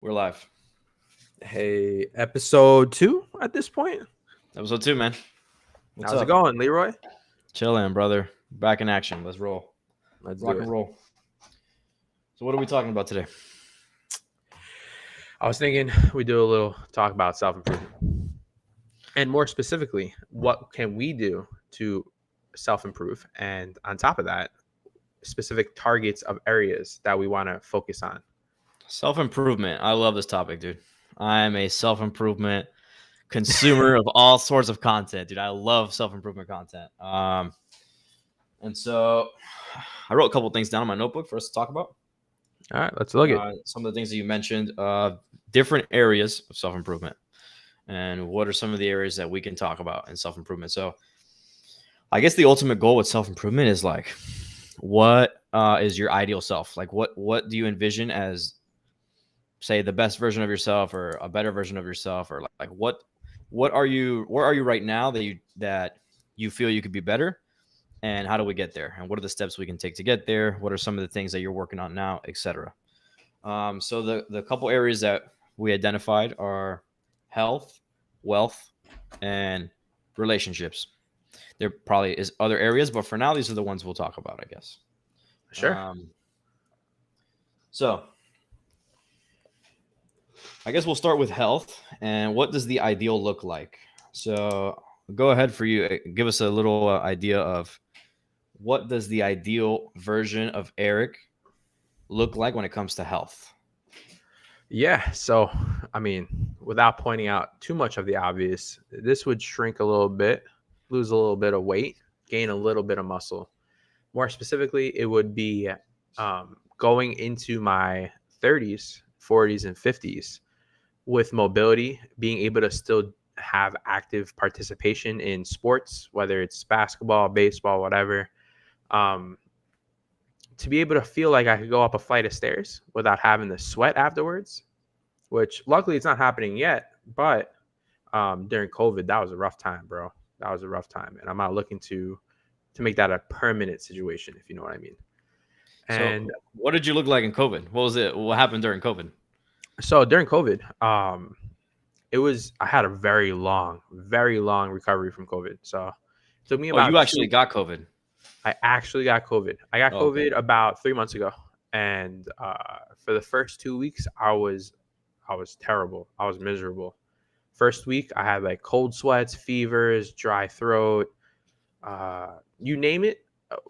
We're live. Hey, episode 2 at this point. Episode 2, man. What's How's it up? going, Leroy? Chillin', brother. Back in action. Let's roll. Let's Rock do and it. roll. So, what are we talking about today? I was thinking we do a little talk about self improvement. And more specifically, what can we do to self improve? And on top of that, specific targets of areas that we want to focus on. Self improvement. I love this topic, dude. I am a self improvement consumer of all sorts of content, dude. I love self improvement content. And so I wrote a couple things down in my notebook for us to talk about. All right, let's look at it. Some of the things that you mentioned, different areas of self improvement, and what are some of the areas that we can talk about in self improvement. So, I guess the ultimate goal with self improvement is like, what is your ideal self? Like, what do you envision as, say, the best version of yourself, or a better version of yourself, or like what are you? Where are you right now that you feel you could be better? And how do we get there? And what are the steps we can take to get there? What are some of the things that you're working on now, etc. So the couple areas that we identified are health, wealth, and relationships. There probably is other areas, but for now, these are the ones we'll talk about, I guess. Sure. Um, so I guess we'll start with health. And what does the ideal look like? So go ahead for you. Give us a little idea of what does the ideal version of Eric look like when it comes to health? Yeah. So, I mean, without pointing out too much of the obvious, this would shrink a little bit, lose a little bit of weight, gain a little bit of muscle. More specifically, it would be going into my 30s, 40s, and 50s with mobility, being able to still have active participation in sports, whether it's basketball, baseball, whatever. Um, to be able to feel like I could go up a flight of stairs without having to sweat afterwards, which luckily it's not happening yet. But during COVID, that was a rough time, bro. That was a rough time, and I'm not looking to make that a permanent situation, if you know what I mean. And So what did you look like in COVID? What was it? What happened during COVID? so during COVID, I had a very long recovery from COVID. So it took me Oh, you about actually two. got COVID. I actually got COVID. I got Oh, okay. COVID about 3 months ago, and for the first 2 weeks, I was terrible. I was miserable. First week, I had like cold sweats, fevers, dry throat, you name it,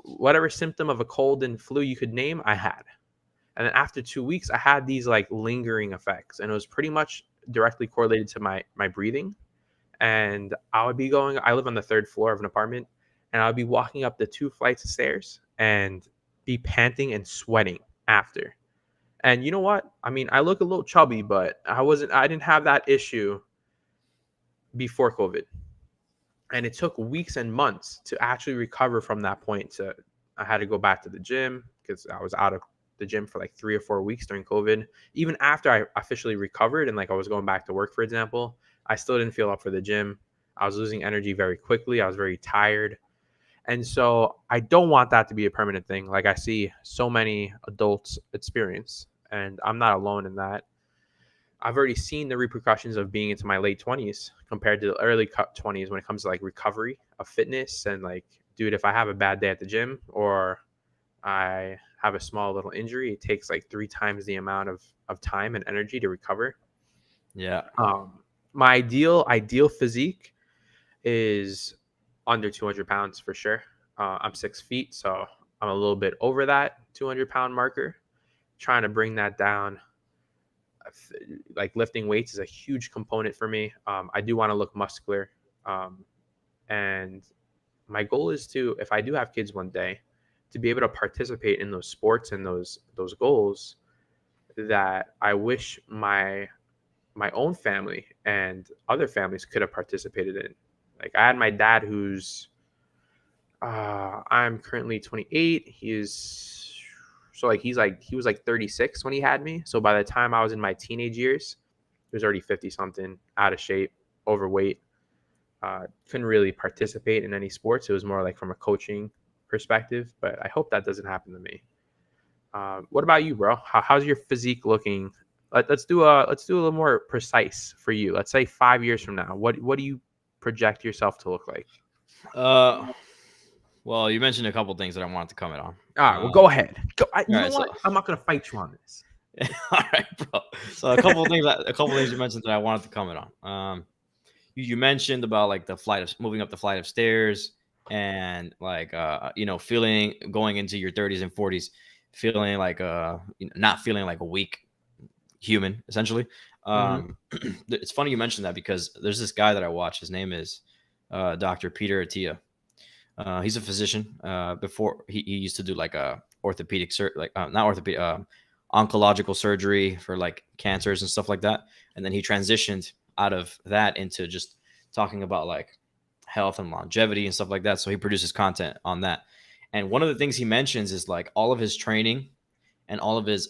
whatever symptom of a cold and flu you could name, I had. And then after 2 weeks, I had these like lingering effects, and it was pretty much directly correlated to my breathing. And I would be going. I live on the third floor of an apartment, and I would be walking up the 2 flights of stairs and be panting and sweating after. And you know what? I mean, I look a little chubby, but I wasn't. I didn't have that issue before COVID, and it took weeks and months to actually recover from that point. To I had to go back to the gym because I was out of the gym for like 3 or 4 weeks during COVID. Even after I officially recovered and like I was going back to work, for example, I still didn't feel up for the gym. I was losing energy very quickly. I was very tired. And so I don't want that to be a permanent thing. Like I see so many adults experience, and I'm not alone in that. I've already seen the repercussions of being into my late 20s compared to the early 20s when it comes to like recovery of fitness. And like, dude, if I have a bad day at the gym or I have a small little injury, it takes like 3 times the amount of time and energy to recover. Yeah. My ideal physique is under 200 pounds for sure. I'm 6 feet, so I'm a little bit over that 200-pound marker. Trying to bring that down. Like lifting weights is a huge component for me. I do want to look muscular, and my goal is to, if I do have kids one day, to be able to participate in those sports and those goals that I wish my own family and other families could have participated in. Like I had my dad, who's I'm currently 28. He was like 36 when he had me. So by the time I was in my teenage years, he was already 50 something, out of shape, overweight. Couldn't really participate in any sports. It was more like from a coaching perspective. But I hope that doesn't happen to me. What about you, bro? How's your physique looking Let's do a little more precise for you. Let's say 5 years from now. What do you project yourself to look like? Uh, well, you mentioned a couple things that I wanted to comment on. All right, well, go ahead. Go. All You know right, so what? I'm not gonna fight you on this. all right, bro. So a couple things you mentioned that I wanted to comment on. You mentioned about like moving up the flight of stairs and like feeling going into your 30s and 40s, feeling like not feeling like a weak human essentially. Hmm. It's funny you mentioned that because there's this guy that I watch. His name is Dr. Peter Attia. He's a physician. Before he used to do like a orthopedic not orthopedic, oncological surgery for like cancers and stuff like that. And then he transitioned out of that into just talking about like health and longevity and stuff like that. So he produces content on that. And one of the things he mentions is like all of his training and all of his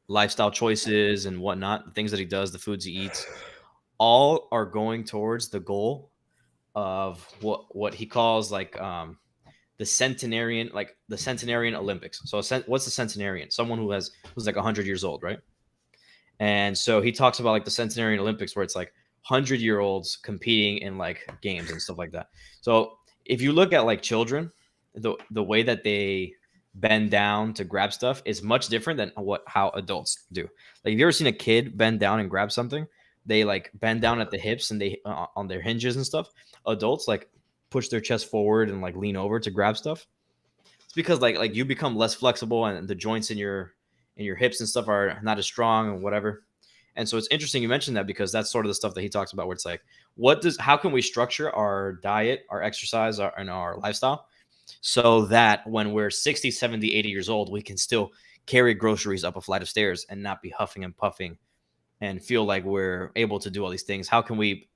lifestyle choices and whatnot, the things that he does, the foods he eats, all are going towards the goal of what he calls like the centenarian Olympics. So what's the centenarian? Someone who's like 100 years old, right? And so he talks about like the centenarian Olympics where it's like 100-year-olds competing in like games and stuff like that. So if you look at like children, the way that they bend down to grab stuff is much different than how adults do. Like, have you ever seen a kid bend down and grab something? They like bend down at the hips and they on their hinges and stuff. Adults like push their chest forward and like lean over to grab stuff. It's because like you become less flexible and the joints in your hips and stuff are not as strong and whatever. And so it's interesting you mentioned that because that's sort of the stuff that he talks about where it's like, how can we structure our diet, our exercise, and our lifestyle so that when we're 60, 70, 80 years old, we can still carry groceries up a flight of stairs and not be huffing and puffing and feel like we're able to do all these things. How can we,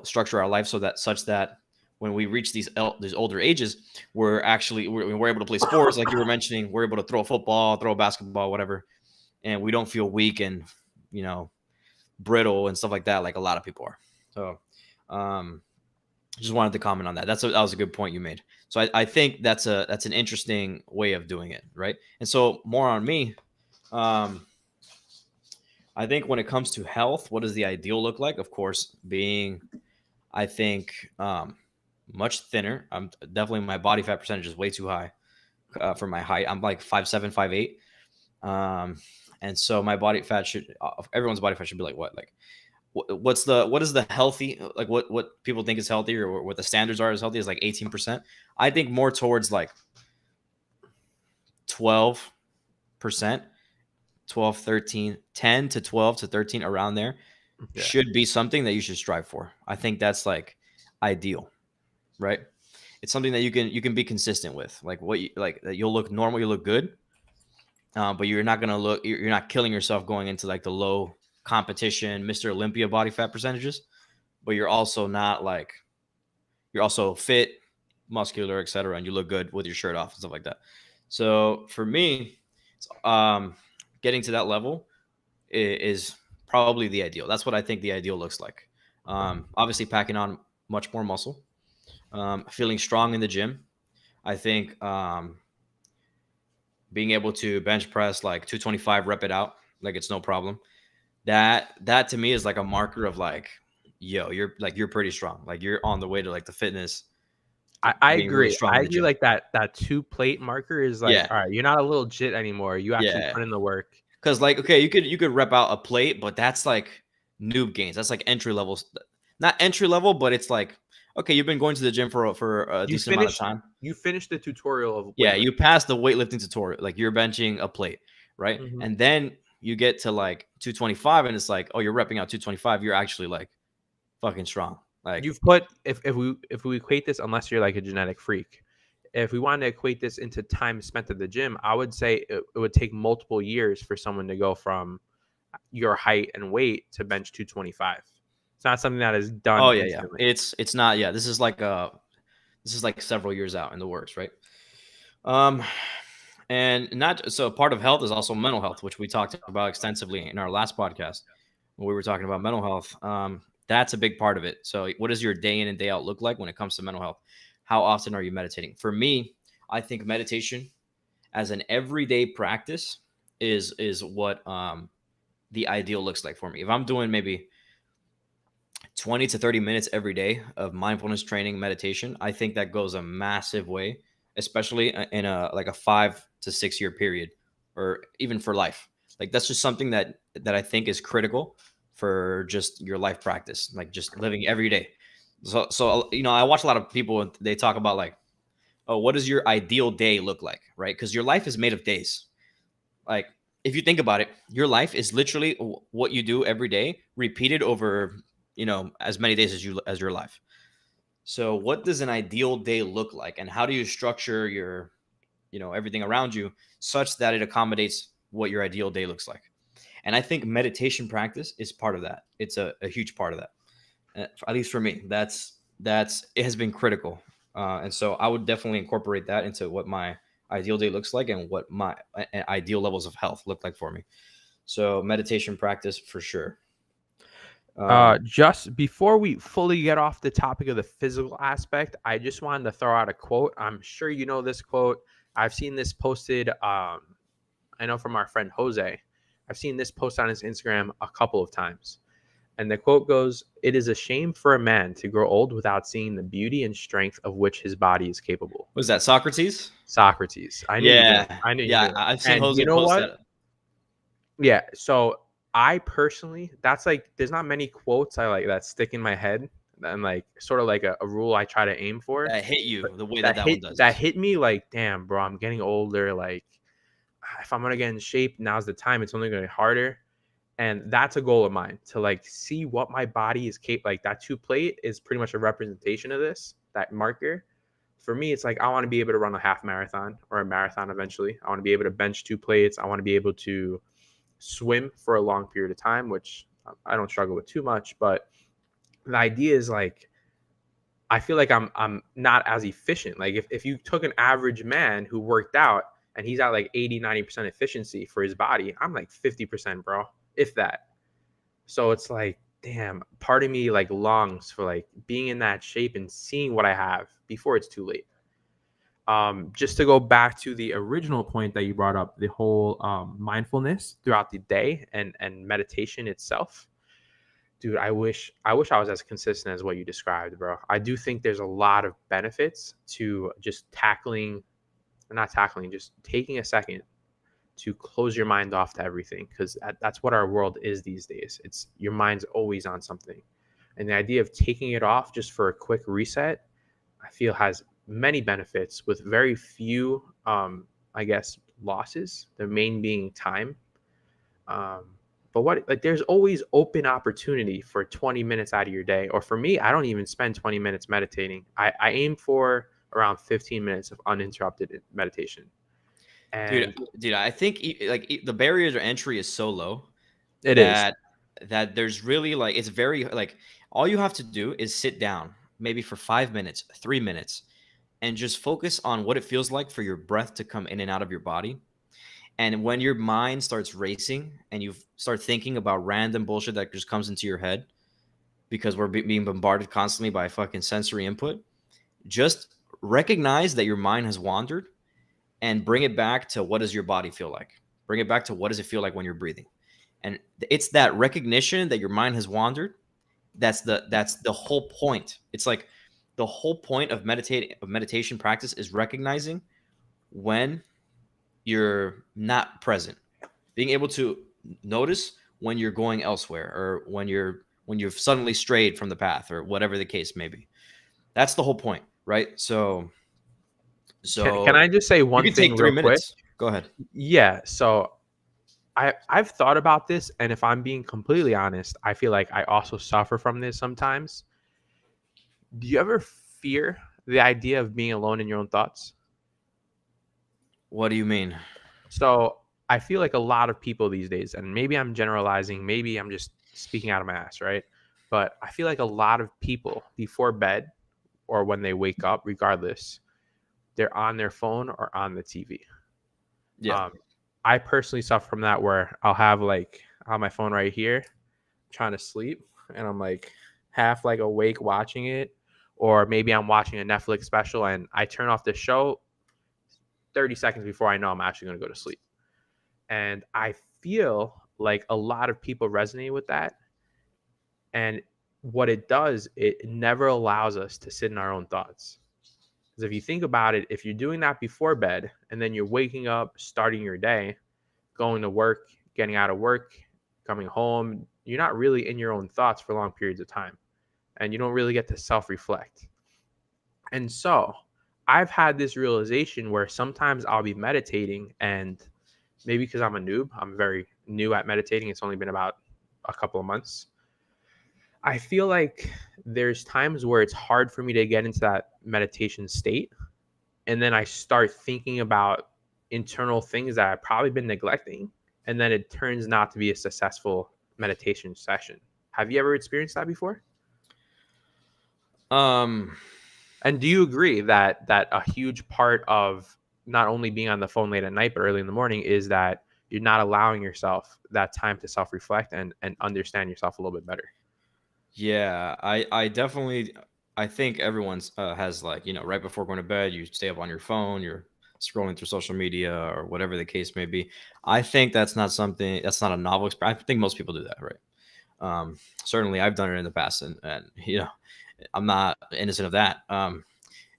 structure our life such that when we reach these older ages, we're able to play sports like you were mentioning. We're able to throw a football, throw a basketball, whatever, and we don't feel weak and you know brittle and stuff like that like a lot of people are. So, just wanted to comment on that. That was a good point you made. So I think that's an interesting way of doing it, right? And so more on me. I think when it comes to health, what does the ideal look like? Of course, being, I think, much thinner. I'm definitely, my body fat percentage is way too high for my height. I'm like 5'7", 5'8". And so my body fat everyone's body fat should be like what? Like what is the healthy, like what people think is healthy or what the standards are as healthy is like 18%. I think more towards like 12%, 12, 13, 10 to 12 to 13, around there Yeah. should be something that you should strive for. I think that's like ideal, right? It's something that you can be consistent with. Like that you'll look normal, you look good, but you're not gonna you're not killing yourself going into like the low competition Mr. Olympia body fat percentages, but you're also not like, you're also fit, muscular, etc., and you look good with your shirt off and stuff like that. So for me, getting to that level is probably the ideal. That's what I think the ideal looks like. Obviously, packing on much more muscle, feeling strong in the gym. I think being able to bench press like 225, rep it out like it's no problem. That to me is like a marker of like, yo, you're pretty strong. Like you're on the way to like the fitness, I being really agree. strong I in the agree. gym. Like that 2 plate marker is like, Yeah, all right, you're not a little jit anymore. You actually yeah. put in the work. Because like, okay, you could rep out a plate, but that's like noob gains. That's like entry level, not entry level, but it's like, okay, you've been going to the gym for a You decent amount of finish time. you finish the tutorial of Yeah, weightlifting. you pass the weightlifting tutorial, like you're benching a plate, right? Mhm. And then you get to like 225, and it's like, oh, you're repping out 225. You're actually like fucking strong. Like, You've put if we equate this, unless you're like a genetic freak, if we wanted to equate this into time spent at the gym, I would say it would take multiple years for someone to go from your height and weight to bench 225. It's not something that is done oh yeah, yeah. instantly. It's not. Yeah, this is like several years out in the works, right? Um, and not so part of health is also mental health, which we talked about extensively in our last podcast when we were talking about mental health. That's a big part of it. So, what does your day in and day out look like when it comes to mental health? How often are you meditating? For me, I think meditation as an everyday practice is what the ideal looks like for me. If I'm doing maybe 20 to 30 minutes every day of mindfulness training, meditation, I think that goes a massive way, especially in a like a 5 to 6 year period, or even for life. Like that's just something that I think is critical for just your life practice, like just living every day. So I watch a lot of people and they talk about like, oh, what does your ideal day look like, right? Because your life is made of days. Like if you think about it, your life is literally what you do every day repeated over, as many days as your life. So what does an ideal day look like, and how do you structure your, everything around you such that it accommodates what your ideal day looks like? And I think meditation practice is part of that. It's a huge part of that. At least for me, that's it has been critical. And so I would definitely incorporate that into what my ideal day looks like and what my ideal levels of health look like for me. So meditation practice for sure. Just before we fully get off the topic of the physical aspect, I just wanted to throw out a quote. I'm sure you know this quote. I've seen this posted. I know from our friend Jose. I've seen this post on his Instagram a couple of times. And the quote goes, "It is a shame for a man to grow old without seeing the beauty and strength of which his body is capable." Was that Socrates? Socrates. I knew you knew. Yeah, I knew you yeah. knew. I've seen And Jose you know post what? that. Yeah. So I personally, that's like, there's not many quotes I like that stick in my head, and like sort of like a rule I try to aim for. That hit But you the way that that that one hit does. that hit me like, damn, bro, I'm getting older. Like, if I'm gonna get in shape, now's the time. It's only gonna be harder. And that's a goal of mine, to like see what my body is capable. Like that 2 plate is pretty much a representation of this, that marker. For me, it's like I want to be able to run a half marathon or a marathon eventually. I want to be able to bench 2 plates. I want to be able to swim for a long period of time, which I don't struggle with too much. But the idea is like, I feel like I'm not as efficient. Like if you took an average man who worked out and he's at like 80-90% efficiency for his body, I'm like 50%, bro, if that. So it's like, damn, part of me like longs for like being in that shape and seeing what I have before it's too late. Just to go back to the original point that you brought up, the whole mindfulness throughout the day and meditation itself. Dude, I wish I was as consistent as what you described, bro. I do think there's a lot of benefits to just not tackling, just taking a second to close your mind off to everything, because that's what our world is these days. It's your mind's always on something, and the idea of taking it off just for a quick reset, I feel, has many benefits with very few, I guess, losses. The main being time. Um, but what, like, there's always open opportunity for 20 minutes out of your day. Or for me, I don't even spend 20 minutes meditating. I aim for around 15 minutes of uninterrupted meditation. dude. And Dude, I think the barrier to entry is so low it is. that there's really like it's very like all you have to do is sit down maybe for 5 minutes, 3 minutes, and just focus on what it feels like for your breath to come in and out of your body. And when your mind starts racing and you start thinking about random bullshit that just comes into your head because we're being bombarded constantly by fucking sensory input, just recognize that your mind has wandered and bring it back to what does your body feel like? Bring it back to what does it feel like when you're breathing? And it's that recognition that your mind has wandered. That's the whole point. It's like the whole point of meditation practice is recognizing when you're not present, being able to notice when you're going elsewhere, or when you've suddenly strayed from the path, or whatever the case may be. That's the whole point, right? So Can so I just say you one can thing take three real quick? minutes. Go ahead. Yeah. So I've thought about this, and if I'm being completely honest, I feel like I also suffer from this sometimes. Do you ever fear the idea of being alone in your own thoughts? What do you mean? So I feel like a lot of people these days, and maybe I'm generalizing, maybe I'm just speaking out of my ass, right? But I feel like a lot of people before bed or when they wake up, regardless, they're on their phone or on the TV. Yeah. Um, I personally suffer from that, where I'll have my phone right here, trying to sleep, and I'm like half like awake watching it, or maybe I'm watching a Netflix special and I turn off the show 30 seconds before I know I'm actually going to go to sleep. And I feel like a lot of people resonate with that. And what it does, it never allows us to sit in our own thoughts. Because if you think about it, if you're doing that before bed and then you're waking up, starting your day, going to work, getting out of work, coming home, you're not really in your own thoughts for long periods of time. And you don't really get to self reflect. And so I've had this realization where sometimes I'll be meditating, and maybe because I'm a noob, I'm very new at meditating. It's only been about a couple of months. I feel like there's times where it's hard for me to get into that meditation state. And then I start thinking about internal things that I've probably been neglecting. And then it turns not to be a successful meditation session. Have you ever experienced that before? Um, And do you agree that a huge part of not only being on the phone late at night but early in the morning is that you're not allowing yourself that time to self-reflect and understand yourself a little bit better? yeah, I definitely I think everyone's has like, right before going to bed, you stay up on your phone, you're scrolling through social media or whatever the case may be. I think that's not a novel experience. I think most people do that, right? Certainly I've done it in the past, and I'm not innocent of that.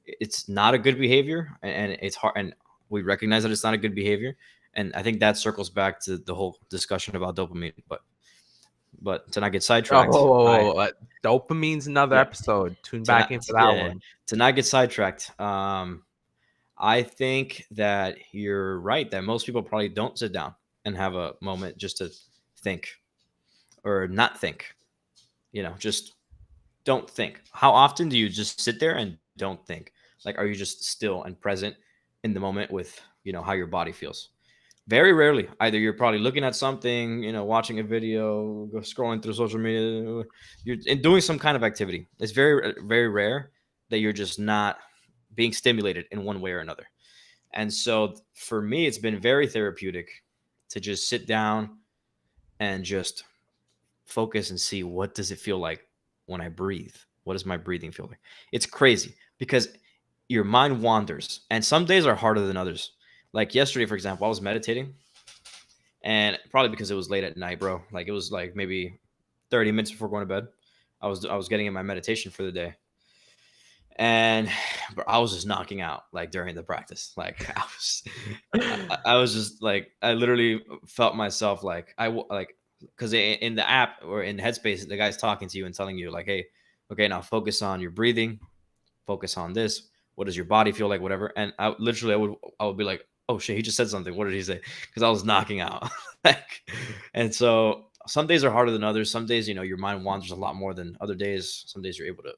It's not a good behavior, and it's hard, and we recognize that it's not a good behavior. And I think that circles back to the whole discussion about dopamine. But to not get sidetracked, I Oh, dopamine's another yeah, episode. Tune to back not in for to, that yeah, one. to not get sidetracked. I think that you're right that most people probably don't sit down and have a moment just to think or not think. Just don't think. How often do you just sit there and don't think? Like, are you just still and present in the moment with, how your body feels? Very rarely. Either you're probably looking at something, watching a video, scrolling through social media, you're doing some kind of activity. It's very, very rare that you're just not being stimulated in one way or another. And so for me, it's been very therapeutic to just sit down and just focus and see what does it feel like when I breathe? What does my breathing feel like? It's crazy because your mind wanders, and some days are harder than others. Like yesterday, for example, I was meditating, and probably because it was late at night, bro. Like it was like maybe 30 minutes before going to bed. I was getting in my meditation for the day, and bro, I was just knocking out like during the practice. Like I was just like I literally felt myself like like because in the app or in Headspace, the guy's talking to you and telling you like, hey, okay, now focus on your breathing, focus on this. What does your body feel like? Whatever. And I would be like, oh shit, he just said something. What did he say? Because I was knocking out. like, and so some days are harder than others. Some days, your mind wanders a lot more than other days. Some days you're able to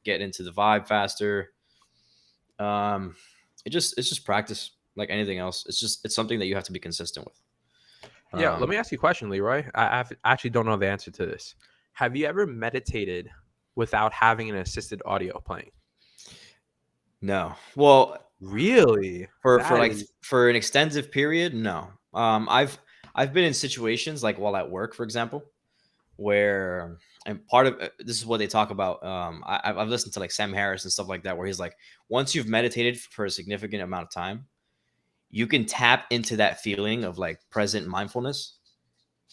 get into the vibe faster. Um, it's just practice like anything else. It's something that you have to be consistent with. Yeah, let Um, me ask you a question, Leroy. I actually don't know the answer to this. Have you ever meditated without having an assisted audio playing? no. Well, Really? for That like is for an extensive period, no. I've been in situations like while at work, for example, where and part of this is what they talk about. I've listened to like Sam Harris and stuff like that, where he's like, once you've meditated for a significant amount of time, you can tap into that feeling of like present mindfulness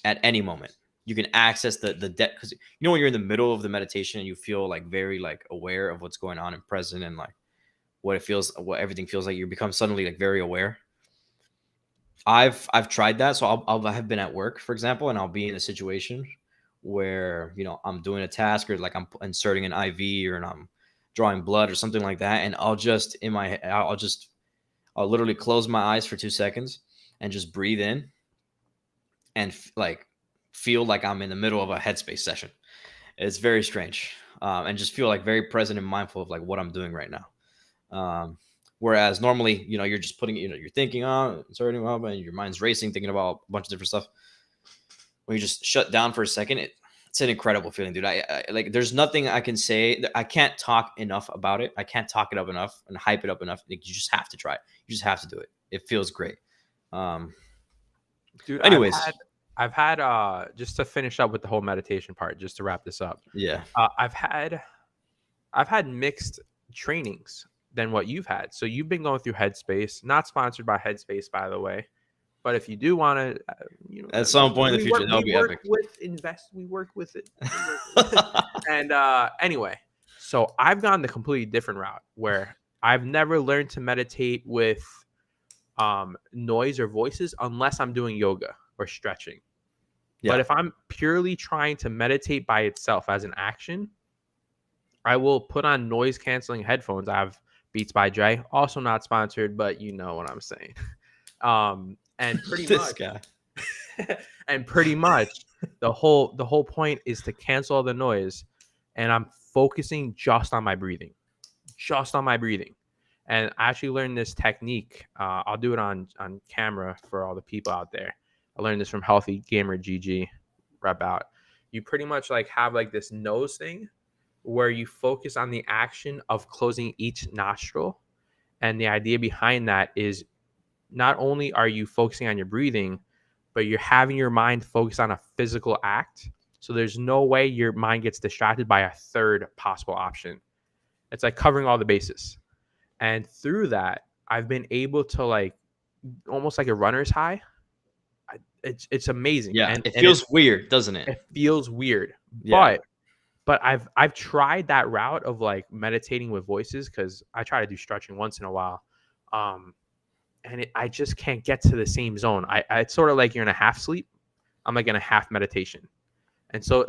at any moment. You can access the depth because when you're in the middle of the meditation and you feel like very like aware of what's going on and present and like what everything feels like, you become suddenly like very aware. I've tried that. So I'll have been at work, for example, and I'll be in a situation where I'm doing a task or like I'm inserting an IV or and I'm drawing blood or something like that, and I'll literally close my eyes for 2 seconds and just breathe in and like feel like I'm in the middle of a headspace session. It's very strange, and just feel like very present and mindful of like what I'm doing right now. Um, Whereas normally, you're just putting, you're thinking, starting up, and your mind's racing, thinking about a bunch of different stuff. When you just shut down for a second, it's an incredible feeling, dude. I like. There's nothing I can say. I can't talk enough about it. I can't talk it up enough and hype it up enough. Like, you just have to try it. You just have to do it. It feels great. Um. dude, Anyways, I've had just to finish up with the whole meditation part, just to wrap this up. yeah. I've had mixed trainings than what you've had. So you've been going through Headspace, not sponsored by Headspace, by the way, But if you do want to, at some point in the future, that'll be epic. We work with it. And anyway, so I've gone the completely different route where I've never learned to meditate with noise or voices unless I'm doing yoga or stretching. Yeah. But if I'm purely trying to meditate by itself as an action, I will put on noise canceling headphones. I have Beats by Dre, also not sponsored, but you know what I'm saying. And pretty This much, guy. and pretty much the whole point is to cancel all the noise, and I'm focusing just on my breathing. And I actually learned this technique. I'll do it on camera for all the people out there. I learned this from Healthy Gamer GG. Rep out. You pretty much like have like this nose thing where you focus on the action of closing each nostril. And the idea behind that is not only are you focusing on your breathing, but you're having your mind focus on a physical act. So there's no way your mind gets distracted by a third possible option. It's like covering all the bases. And through that, I've been able to like almost like a runner's high. It's amazing. Yeah, and it feels weird, doesn't it? It feels weird. Yeah. But I've tried that route of like meditating with voices because I try to do stretching once in a while. And I just can't get to the same zone. It's sort of like you're in a half sleep. I'm like in a half meditation. And so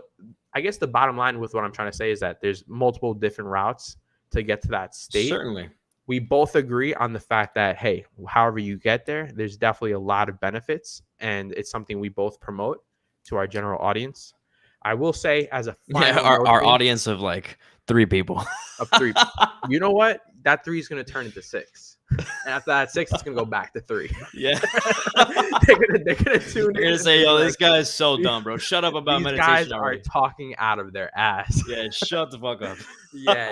I guess the bottom line with what I'm trying to say is that there's multiple different routes to get to that state. Certainly. We both agree on the fact that, hey, however you get there, there's definitely a lot of benefits. And it's something we both promote to our general audience. I will say as a final our audience of like 3 people. Of 3. You know what? That 3 is going to turn into 6. And after that 6, it's going to go back to 3. Yeah. they're gonna tune in. They're gonna say, "Yo, this guy is so dumb, bro. Shut up about these meditation." These guys already. are talking out of their ass. Yeah, shut the fuck up. Yeah.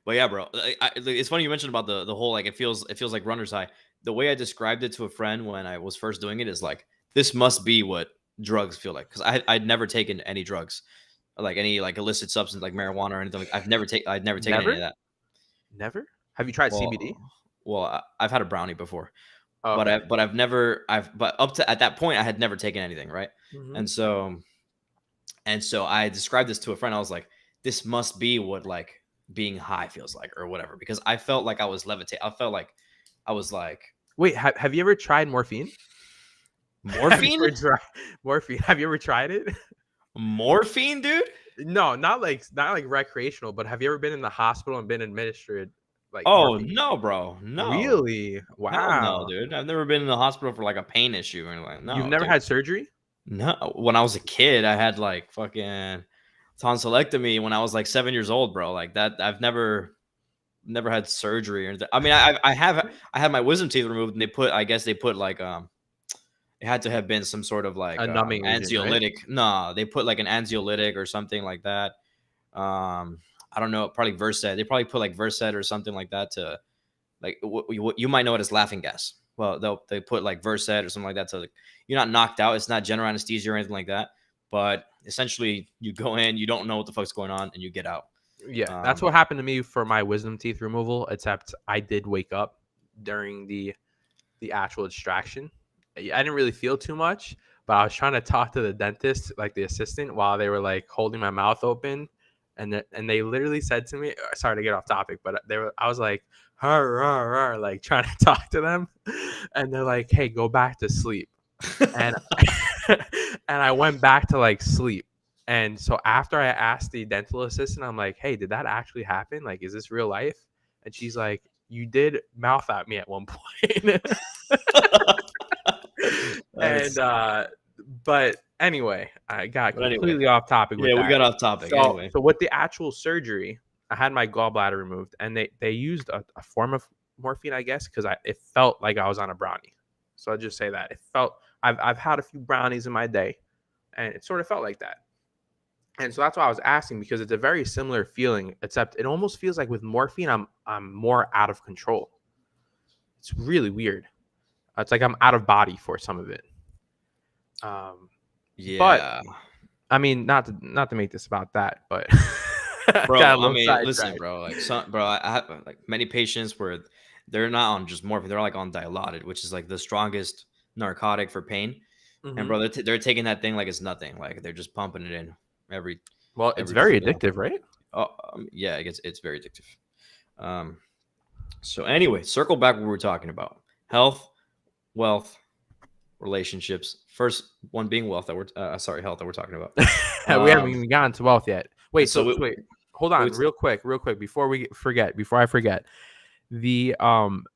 But yeah, bro. It's funny you mentioned about the whole like it feels like runner's high. The way I described it to a friend when I was first doing it is like, this must be what drugs feel like, because I'd never taken any drugs, like any like illicit substance like marijuana or anything. Like I'd never taken any of that. Never? Have you tried CBD? Well, I've had a brownie before, Oh, okay. but up to at that point I had never taken anything, right? Mm-hmm. And so I described this to a friend. I was like, this must be what like being high feels like or whatever, because I felt like I was levitating. I felt like I was like, wait, have you ever tried morphine? Morphine? Morphine. Have you ever tried it? Morphine, dude? No, not like recreational, but have you ever been in the hospital and been administered like morphine? No, bro. No. Really? Wow. Hell no, dude. I've never been in the hospital for like a pain issue or anything. No. You've never had surgery? No. When I was a kid, I had like fucking tonsillectomy when I was like 7 years old, bro. Like that, I've never had surgery or anything. I mean, I had my wisdom teeth removed, and they put like it had to have been some sort of like a numbing anxiolytic. Agent, right? No, they put like an anxiolytic or something like that. I don't know, probably Versed. They probably put like Versed or something like that to like what you might know it as laughing gas. Well, they put like Versed or something like that to like, you're not knocked out. It's not general anesthesia or anything like that. But essentially, you go in, you don't know what the fuck's going on, and you get out. Yeah, that's what happened to me for my wisdom teeth removal. Except I did wake up during the actual extraction. I didn't really feel too much, but I was trying to talk to the dentist, like the assistant, while they were like holding my mouth open, and they literally said to me, "Sorry to get off topic, but I was like, like trying to talk to them, and they're like, "Hey, go back to sleep," and and I went back to like sleep. And so after I asked the dental assistant, I'm like, "Hey, did that actually happen? Like, is this real life?" And she's like, "You did mouth at me at one point." But anyway, I got completely off topic with that. We got off topic. So with the actual surgery, I had my gallbladder removed, and they used a form of morphine, I guess, because it felt like I was on a brownie. So I'll just say that it felt. I've had a few brownies in my day, and it sort of felt like that. And so that's why I was asking, because it's a very similar feeling, except it almost feels like with morphine, I'm more out of control. It's really weird. It's like I'm out of body for some of it. Yeah. But I mean, not to make this about that, but bro, I mean, listen, bro. Like, I have like many patients where they're not on just morphine. They're like on Dilaudid, which is like the strongest narcotic for pain. And Hmm. bro, they're taking that thing like it's nothing. Like they're just pumping it in every Well, it's every very you know. addictive, right? Oh, yeah, it's very addictive. Um, so anyway, circle back what we were talking about: health, wealth, relationships. First one being wealth that we're sorry, health that we're talking about. We haven't Um, even gotten to wealth yet. Wait, so so wait, hold we on, real quick, before I forget, the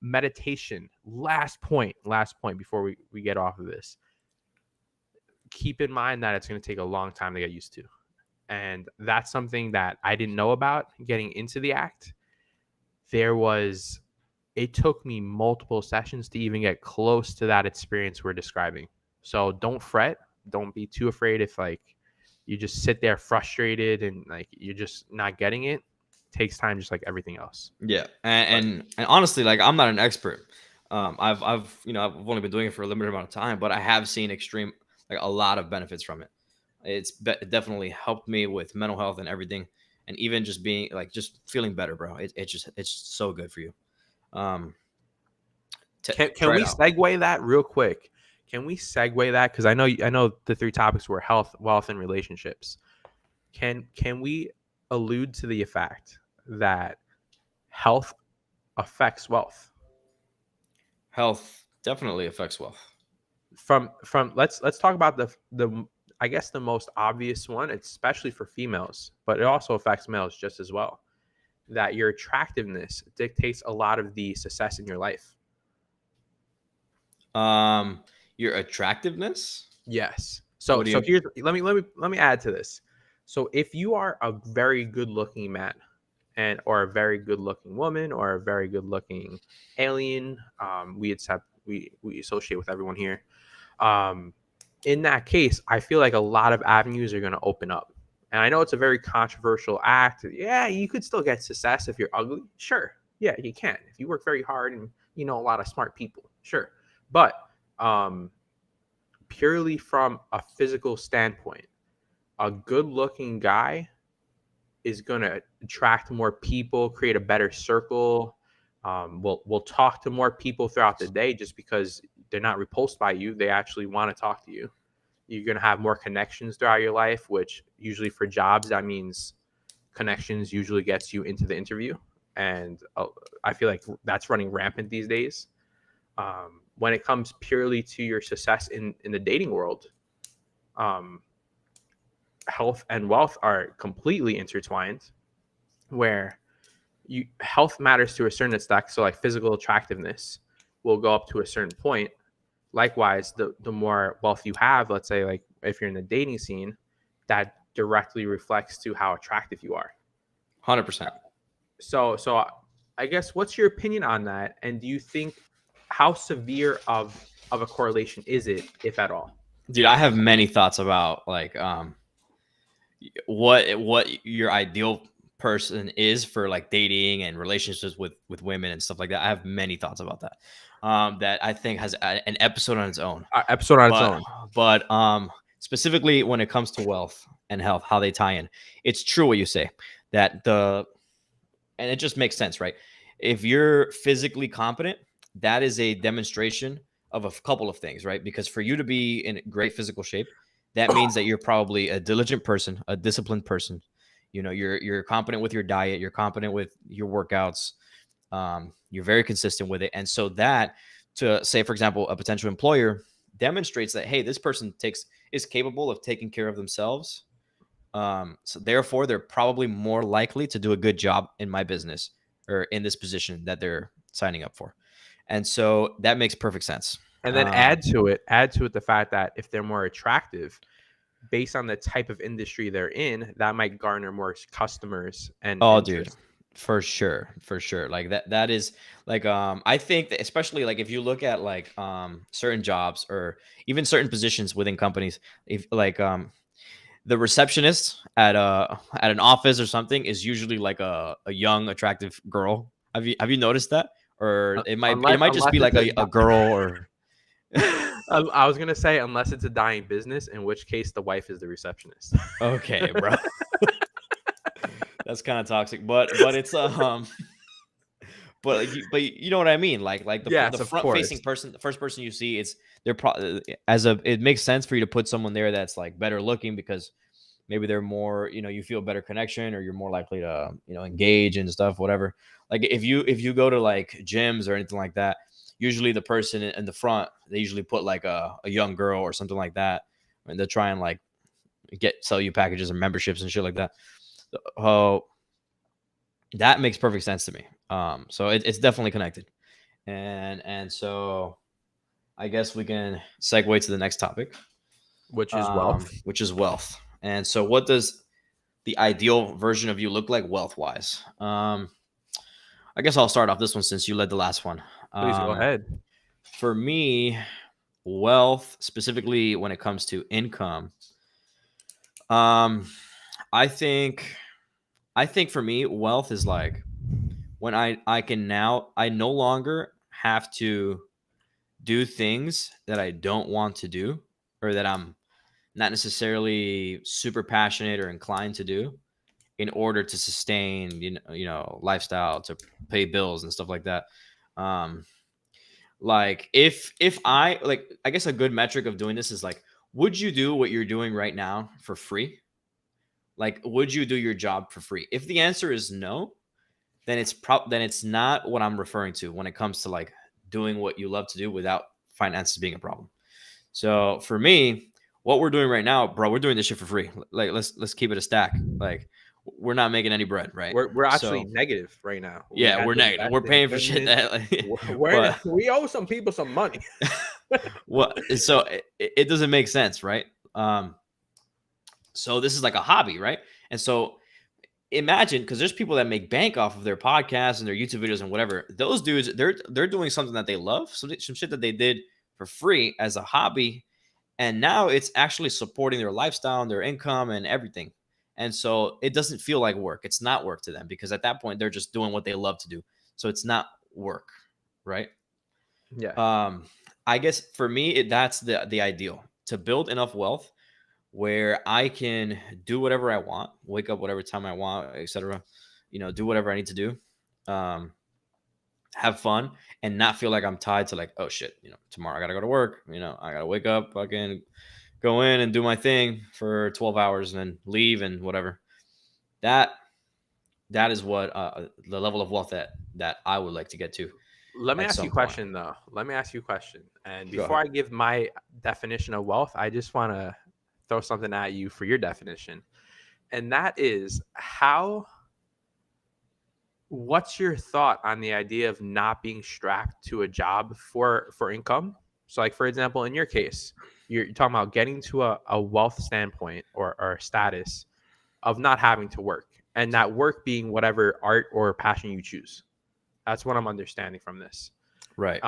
meditation. Last point before we get off of this. Keep in mind that it's going to take a long time to get used to, and that's something that I didn't know about getting into the act. There was It took me multiple sessions to even get close to that experience we're describing. So don't fret. Don't be too afraid if like you just sit there frustrated and like you're just not getting it. It takes time just like everything else. Yeah, But and honestly, like I'm not an expert. I've I've only been doing it for a limited amount of time, but I have seen extreme like a lot of benefits from it. Definitely helped me with mental health and everything, and even just being like just feeling better, bro. It's so good for you. Um, can try it we out. segue that real quick? Can we segue that? Because I know the three topics were health, wealth, and relationships. Can we allude to the fact that health affects wealth? Health definitely affects wealth. From let's talk about the I guess the most obvious one, especially for females, but it also affects males just as well. That your attractiveness dictates a lot of the success in your life. Your attractiveness. Yes. What do So you? here's let me add to this. So if you are a very good looking man and or a very good looking woman or a very good looking alien, we associate with everyone here. Um, in that case, I feel like a lot of avenues are going to open up. And I know it's a very controversial act. Yeah, you could still get success if you're ugly. Sure. Yeah, you can. If you work very hard and you know a lot of smart people. Sure. But um, purely from a physical standpoint, a good looking guy is going to attract more people, create a better circle. We'll talk to more people throughout the day just because they're not repulsed by you. They actually want to talk to you. You're going to have more connections throughout your life, which usually for jobs, that means connections usually gets you into the interview. And I feel like that's running rampant these days. When it comes purely to your success in the dating world, um, health and wealth are completely intertwined, where health matters to a certain extent. So like physical attractiveness will go up to a certain point. Likewise, the more wealth you have, let's say like if you're in the dating scene, that directly reflects to how attractive you are. 100%. So I guess what's your opinion on that? And do you think how severe of a correlation is it, if at all? Dude, I have many thoughts about like what your ideal person is for like dating and relationships with women and stuff like that. I have many thoughts about that. That I think has an episode on its own. Episode on its But own. specifically when it comes to wealth and health, how they tie in, it's true what you say that the and it just makes sense, right? If you're physically competent, that is a demonstration of a couple of things, right? Because for you to be in great physical shape, that means that you're probably a diligent person, a disciplined person. You know, you're competent with your diet, you're competent with your workouts, you're very consistent with it, and so that to say, for example, a potential employer demonstrates that hey, this person is capable of taking care of themselves, so therefore, they're probably more likely to do a good job in my business or in this position that they're signing up for. And so that makes perfect sense. And then add to it the fact that if they're more attractive, based on the type of industry they're in, that might garner more customers and Oh, dude, interest. for sure, for sure. Like that is like I think that especially like if you look at like certain jobs or even certain positions within companies, if like the receptionist at an office or something is usually like a young attractive girl. Have you noticed that? Or it might just Unless be like it's a girl or I was gonna say unless it's a dying business, in which case the wife is the receptionist. okay, bro. That's kind of toxic, but it's but you know what I mean? Like the Yes, of front facing course. person, the first person you see, they're probably it makes sense for you to put someone there that's like better looking because maybe they're more, you feel a better connection or you're more likely to, engage and stuff, whatever. Like if you go to like gyms or anything like that, usually the person in the front, they usually put like a young girl or something like that, and they'll try and like sell you packages and memberships and shit like that. Oh, that makes perfect sense to me. So it's definitely connected, and so I guess we can segue to the next topic, Which is wealth. which is wealth. And so, what does the ideal version of you look like wealth wise? I guess I'll start off this one since you led the last one. Please go ahead. For me, wealth, specifically when it comes to income, I think for me, wealth is like when I no longer have to do things that I don't want to do or that I'm not necessarily super passionate or inclined to do in order to sustain, lifestyle, to pay bills and stuff like that. Um, like if I like, I guess a good metric of doing this is like, would you do what you're doing right now for free? Like, would you do your job for free? If the answer is no, then it's not what I'm referring to when it comes to like doing what you love to do without finances being a problem. So for me, what we're doing right now, bro, we're doing this shit for free. Like let's keep it a stack. Like we're not making any bread, right? We're actually So negative right now. We yeah, had we're to negative. invest We're in paying for shit equipment. that like, but We owe some people some money. what? So it doesn't make sense, right? So this is like a hobby, right? And so imagine, because there's people that make bank off of their podcasts and their YouTube videos and whatever. Those dudes, they're doing something that they love, some shit that they did for free as a hobby, and now it's actually supporting their lifestyle and their income and everything. And so it doesn't feel like work. It's not work to them because at that point they're just doing what they love to do. So it's not work, right? Yeah. I guess for me, that's the ideal, to build enough wealth where I can do whatever I want, wake up whatever time I want, etc. Do whatever I need to do, um, have fun, and not feel like I'm tied to like, oh shit, tomorrow I gotta go to work. I gotta wake up, fucking go in and do my thing for 12 hours and then leave and whatever. That is what the level of wealth that I would like to get to Let me at ask you some a point. question though. Let me ask you a question. And Go before ahead. I give my definition of wealth, I just want to throw something at you for your definition. And that is what's your thought on the idea of not being strapped to a job for income? So like for example, in your case, you're talking about getting to a wealth standpoint or status of not having to work, and that work being whatever art or passion you choose. That's what I'm understanding from this. Right.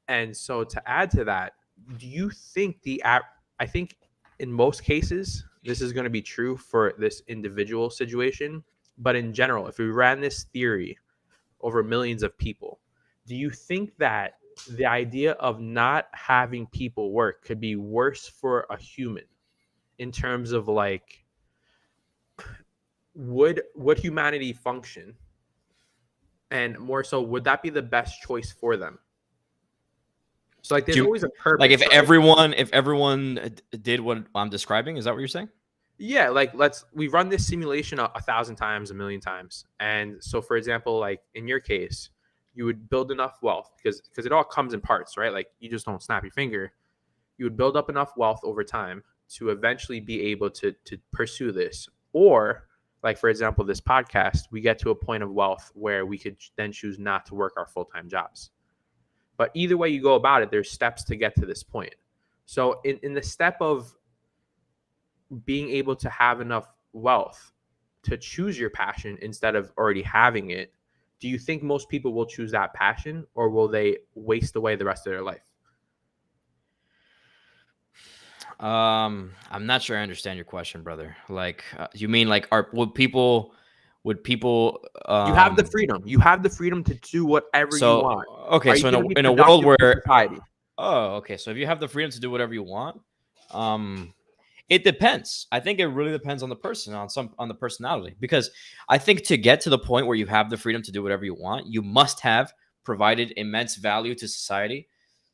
And so to add to that, do you think I think in most cases, this is going to be true for this individual situation, but in general, if we ran this theory over millions of people, do you think that the idea of not having people work could be worse for a human in terms of like, would humanity function? And more so, would that be the best choice for them? So like, there's always a purpose. Like if right? everyone did what I'm describing, is that what you're saying? Yeah, like we run this simulation 1,000 times, 1,000,000 times, and so for example, like in your case, you would build enough wealth because it all comes in parts, right? Like you just don't snap your finger. You would build up enough wealth over time to eventually be able to pursue this, or like for example, this podcast, we get to a point of wealth where we could then choose not to work our full-time jobs. But either way you go about it, there's steps to get to this point. So in the step of being able to have enough wealth to choose your passion instead of already having it, do you think most people will choose that passion, or will they waste away the rest of their life? I'm not sure I understand your question, brother. Like, you mean like, would people, you have the freedom. You have the freedom to do whatever you so want. okay, Are you so going to be in a world productive for where society? oh, okay, so if you have the freedom to do whatever you want, um It depends. I think it really depends on the person, on the personality. Because I think to get to the point where you have the freedom to do whatever you want, you must have provided immense value to society,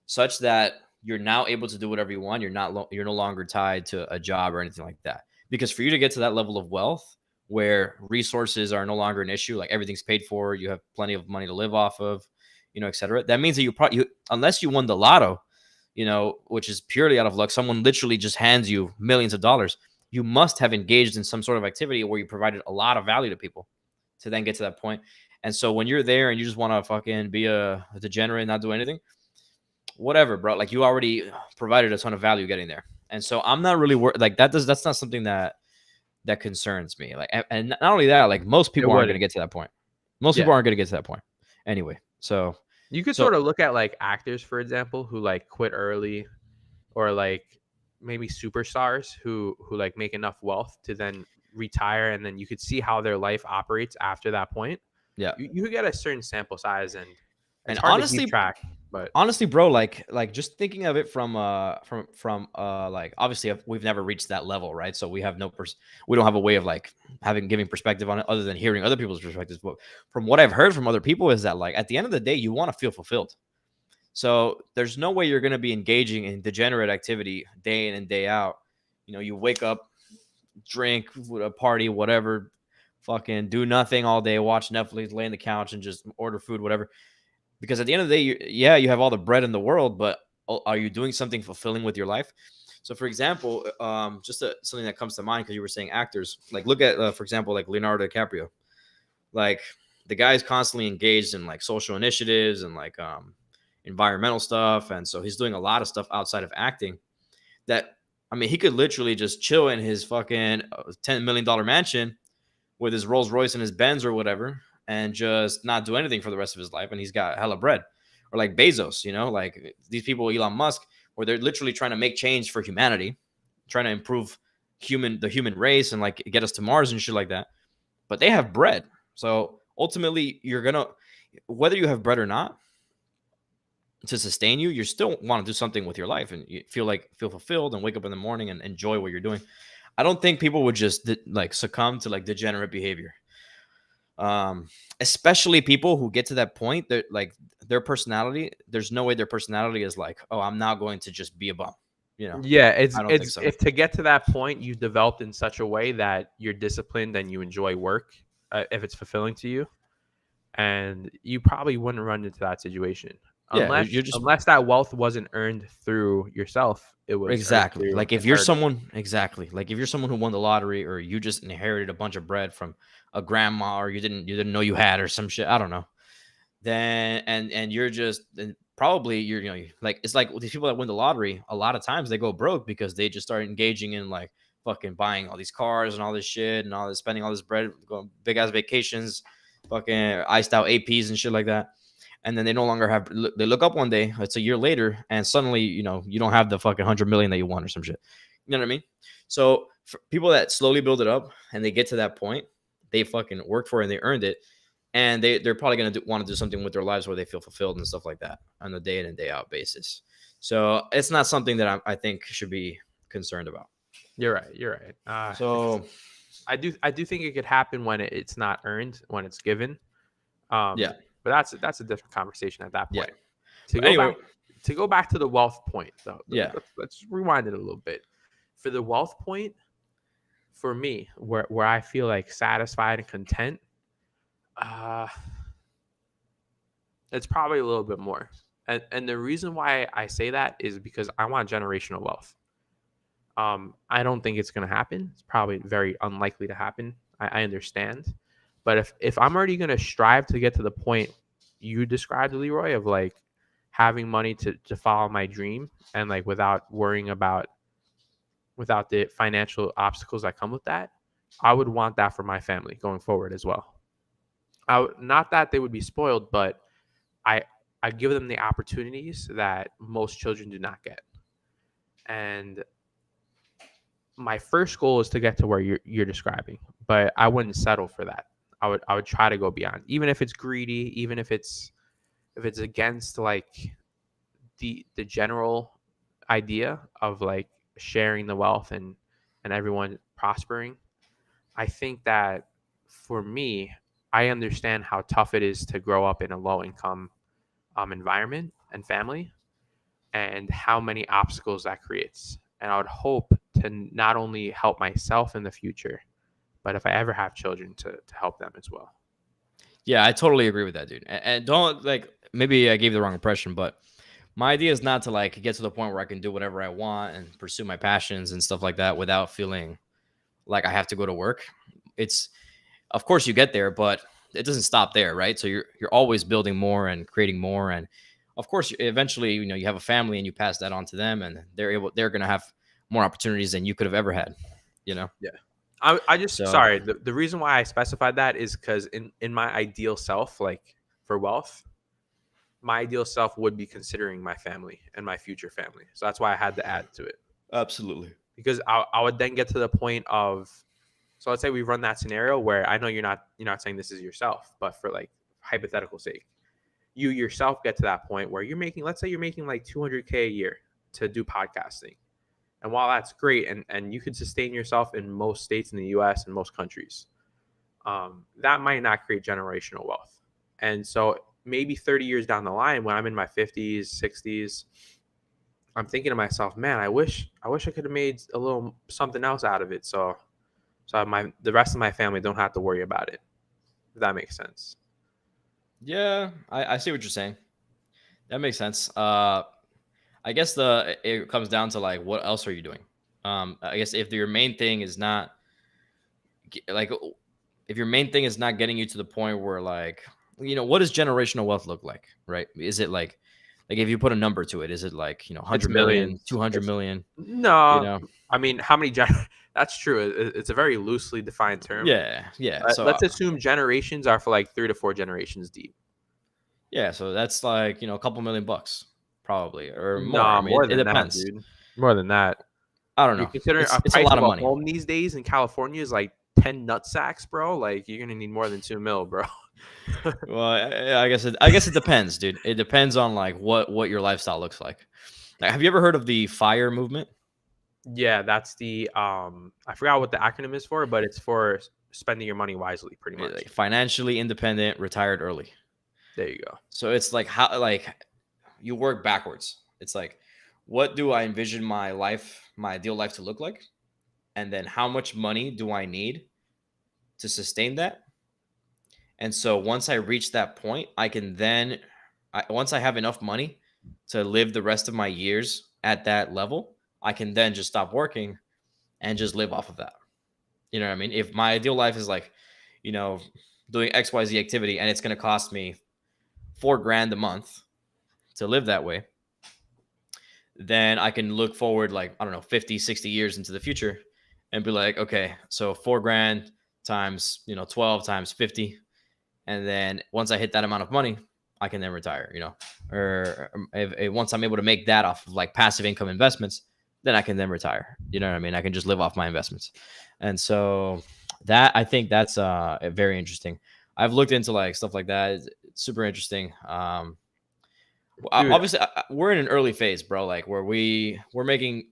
such that you're now able to do whatever you want. You're no longer tied to a job or anything like that. Because for you to get to that level of wealth, where resources are no longer an issue, like everything's paid for, you have plenty of money to live off of, et cetera. That means that unless you won the lotto, which is purely out of luck. Someone literally just hands you millions of dollars. You must have engaged in some sort of activity where you provided a lot of value to people to then get to that point. And so when you're there and you just want to fucking be a degenerate and not do anything, whatever, bro. Like you already provided a ton of value getting there. And so I'm not really worried. Like that's not something that concerns me. Like, and not only that, like most It people aren't going to wouldn't. get to that point. Most Yeah. people aren't going to get to that point anyway. So You could so sort of look at like actors, for example, who like quit early, or like maybe superstars who like make enough wealth to then retire, and then you could see how their life operates after that point. yeah. You could get a certain sample size, and it's And hard to keep track. But honestly, bro, like just thinking of it from like obviously we've never reached that level, right? So we have we don't have a way of like giving perspective on it other than hearing other people's perspectives. But from what I've heard from other people is that like at the end of the day, you want to feel fulfilled. So there's no way you're going to be engaging in degenerate activity day in and day out. You wake up, drink, a party, whatever, fucking do nothing all day, watch Netflix, lay on the couch, and just order food, whatever. Because at the end of the day, you have all the bread in the world, but are you doing something fulfilling with your life? So, for example, something that comes to mind because you were saying actors, like look at, for example, like Leonardo DiCaprio. Like the guy is constantly engaged in like social initiatives and like environmental stuff, and so he's doing a lot of stuff outside of acting. That I mean, he could literally just chill in his fucking $10 million mansion with his Rolls Royce and his Benz or whatever, and just not do anything for the rest of his life, and he's got hella bread. Or like Bezos, like these people, Elon Musk, where they're literally trying to make change for humanity, trying to improve the human race and like get us to Mars and shit like that. But they have bread, so ultimately, whether you have bread or not, to sustain you, you still want to do something with your life, and you feel fulfilled and wake up in the morning and enjoy what you're doing. I don't think people would just like succumb to like degenerate behavior. Especially people who get to that point, they're like their personality. There's no way their personality is like, oh, I'm now going to just be a bum. yeah, I don't think it's so. if to get to that point, you developed in such a way that you're disciplined and you enjoy work, if it's fulfilling to you, and you probably wouldn't run into that situation Yeah, unless you're just unless that wealth wasn't earned through yourself. It was earned exactly through like if you're inheritance. someone exactly like if you're someone who won the lottery or you just inherited a bunch of bread from a grandma or you didn't know you had or some shit. I don't know. Then and you're just then probably like it's like these people that win the lottery a lot of times they go broke because they just start engaging in like fucking buying all these cars and all this shit and all this spending all this bread going big ass vacations, fucking iced out APs and shit like that. And then they no longer have, they look up one day, it's a year later, and suddenly you don't have the fucking 100 million that you want or some shit. You know what I mean? So for people that slowly build it up and they get to that point, they fucking worked for it and they earned it, and they're probably going to want to do something with their lives where they feel fulfilled and stuff like that on a day in and day out basis. So it's not something that I think should be concerned about. You're right. You're right. So I do think it could happen when it's not earned, when it's given. yeah, But that's a different conversation at that yeah. point. To But go anyway, back to the wealth point, though, yeah, let's rewind it a little bit. For the wealth point, for me, where I feel like satisfied and content, uh, it's probably a little bit more. And the reason why I say that is because I want generational wealth. I don't think it's going to happen. It's probably very unlikely to happen. I understand, but if I'm already going to strive to get to the point you described, Leroy, of like having money to follow my dream, and like without the financial obstacles that come with that, I would want that for my family going forward as well. Not that they would be spoiled, but I I give them the opportunities that most children do not get. And my first goal is to get to where you're describing, but I wouldn't settle for that. I would try to go beyond, even if it's greedy, even if it's against like the general idea of like sharing the wealth and and everyone prospering, I think that for me, I understand how tough it is to grow up in a low income environment and family, and how many obstacles that creates. And I would hope to not only help myself in the future, but if I ever have children, to help them as well. Yeah, I totally agree with that, dude. And don't like maybe I gave the wrong impression, but my idea is not to like get to the point where I can do whatever I want and pursue my passions and stuff like that without feeling like I have to go to work. It's of course you get there, but it doesn't stop there, right? So you're always building more and creating more, and of course eventually you have a family and you pass that on to them, and they're gonna have more opportunities than you could have ever had, you know. Yeah. I just So sorry. The reason why I specified that is because in my ideal self, like for wealth, my ideal self would be considering my family and my future family. So that's why I had to add to it, absolutely. because I would then get to the point of, so let's say we run that scenario where I know you're not saying this is yourself, but for like hypothetical sake, you yourself get to that point where you're making, let's say you're making like 200K a year to do podcasting. And while that's great, and you could sustain yourself in most states in the US and most countries, that might not create generational wealth. And so maybe 30 years down the line, when I'm in my 50s, 60s, I'm thinking to myself, man, I wish I could have made a little something else out of it. So the rest of my family don't have to worry about it. If that makes sense. Yeah, I see what you're saying. That makes sense. I guess it comes down to like what else are you doing? I guess if your main thing is not like if your main thing is not getting you to the point where like what does generational wealth look like, right? Is it like if you put a number to it, is it like It's 100 million, millions. 200 It's million? You no. know? I mean, how many? That's true. It's a very loosely defined term. Yeah, yeah. So Let's assume generations are for like 3 to 4 generations deep. yeah, so that's like a couple $1,000,000 probably or more. I Nah, mean, more it than that, depends. dude. More than that. I don't You know. consider a It's a price lot of of a money. home these days in California is like 10 nut sacks, bro. Like you're gonna need more than 2 mil, bro. Well, I guess it depends, dude. It depends on like what your lifestyle looks like. Like, have you ever heard of the FIRE movement? Yeah, that's the I forgot what the acronym is for, but it's for spending your money wisely, pretty much. Like, financially independent, retired early. There you go. So it's like how like you work backwards. It's like what do I envision my ideal life to look like? And then how much money do I need to sustain that? And so once I reach that point, I can then once I have enough money to live the rest of my years at that level, I can then just stop working and just live off of that. You know what I mean? If my ideal life is like, you know, doing XYZ activity and it's going to cost me 4 grand a month to live that way, then I can look forward like, I don't know, 50, 60 years into the future and be like, okay, so 4 grand times, 12 times 50. And then once I hit that amount of money, I can then retire, or once I'm able to make that off of like passive income investments, then I can then retire. You know what I mean? I can just live off my investments. And so I think that's very interesting. I've looked into like stuff like that. It's super interesting. Dude, Obviously we're in an early phase, bro, like where we're making,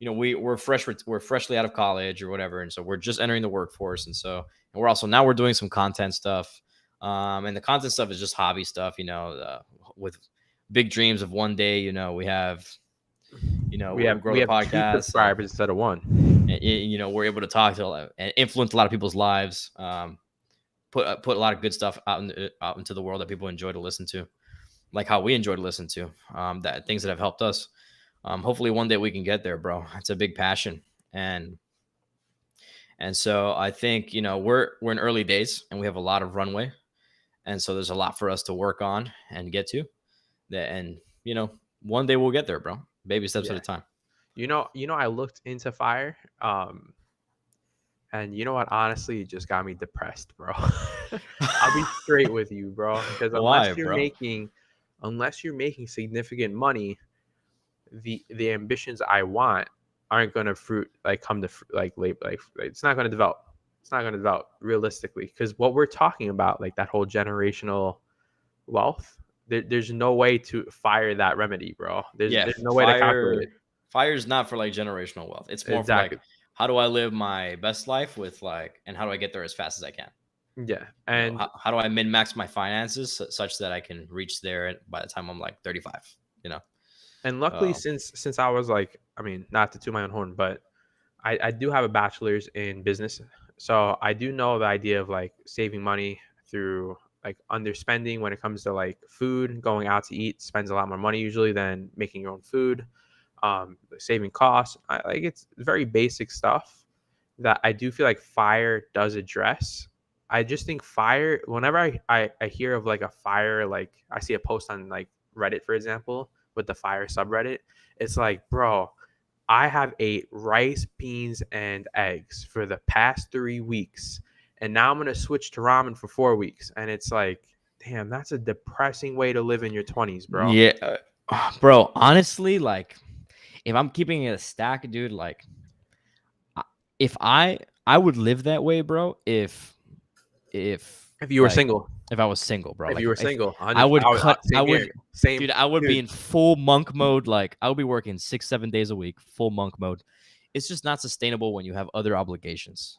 we're freshly out of college or whatever. And so we're just entering the workforce. And so, and we're doing some content stuff. And the content stuff is just hobby stuff, with big dreams of one day, we have, we'll grow we the have two podcast subscribers instead of one. and we're able to talk to and influence a lot of people's lives. Put a lot of good stuff out into the world that people enjoy to listen to, like how we enjoy to listen to, that things that have helped us. Hopefully one day we can get there, bro. It's a big passion. And so I think, we're in early days and we have a lot of runway. And so there's a lot for us to work on and get to that. And, one day we'll get there, bro. Baby steps Yeah. at a time. I looked into FIRE, and you know what? Honestly, it just got me depressed, bro. I'll be straight with you, bro. Because Why, bro? unless you're making significant money, the ambitions I want aren't gonna come to like late, like it's not gonna develop. It's not gonna develop realistically, because what we're talking about, like that whole generational wealth, there's no way to fire that remedy, bro. There's no way to calculate it. Fire's not for like generational wealth. It's more for like Exactly. how do I live my best life with like, and how do I get there as fast as I can? Yeah, You know, and how do I min max my finances such that I can reach there by the time I'm like 35? You know, luckily, uh, since I was like, I mean, not to toot my own horn, but I do have a bachelor's in business, so I do know the idea of like saving money through like underspending when it comes to like food. Going out to eat spends a lot more money usually than making your own food. Saving costs, like it's very basic stuff that I do feel like fire does address. I just think fire. Whenever I hear of like a fire, like I see a post on like Reddit, for example, with the fire subreddit, it's like, bro, I have ate rice, beans, and eggs for the past 3 weeks, and now I'm gonna switch to ramen for 4 weeks. And it's like, damn, that's a depressing way to live in your 20s, bro. yeah, bro. Honestly, like, if I'm keeping it a stack, dude, like, I- if I would live that way, bro. If If you were like single, if I was single, bro. if you Like were if single, I 100. would cut, I Same here, would, same dude, I would be dude. in full monk mode. Like I would be working 6, 7 days a week, full monk mode. It's just not sustainable when you have other obligations.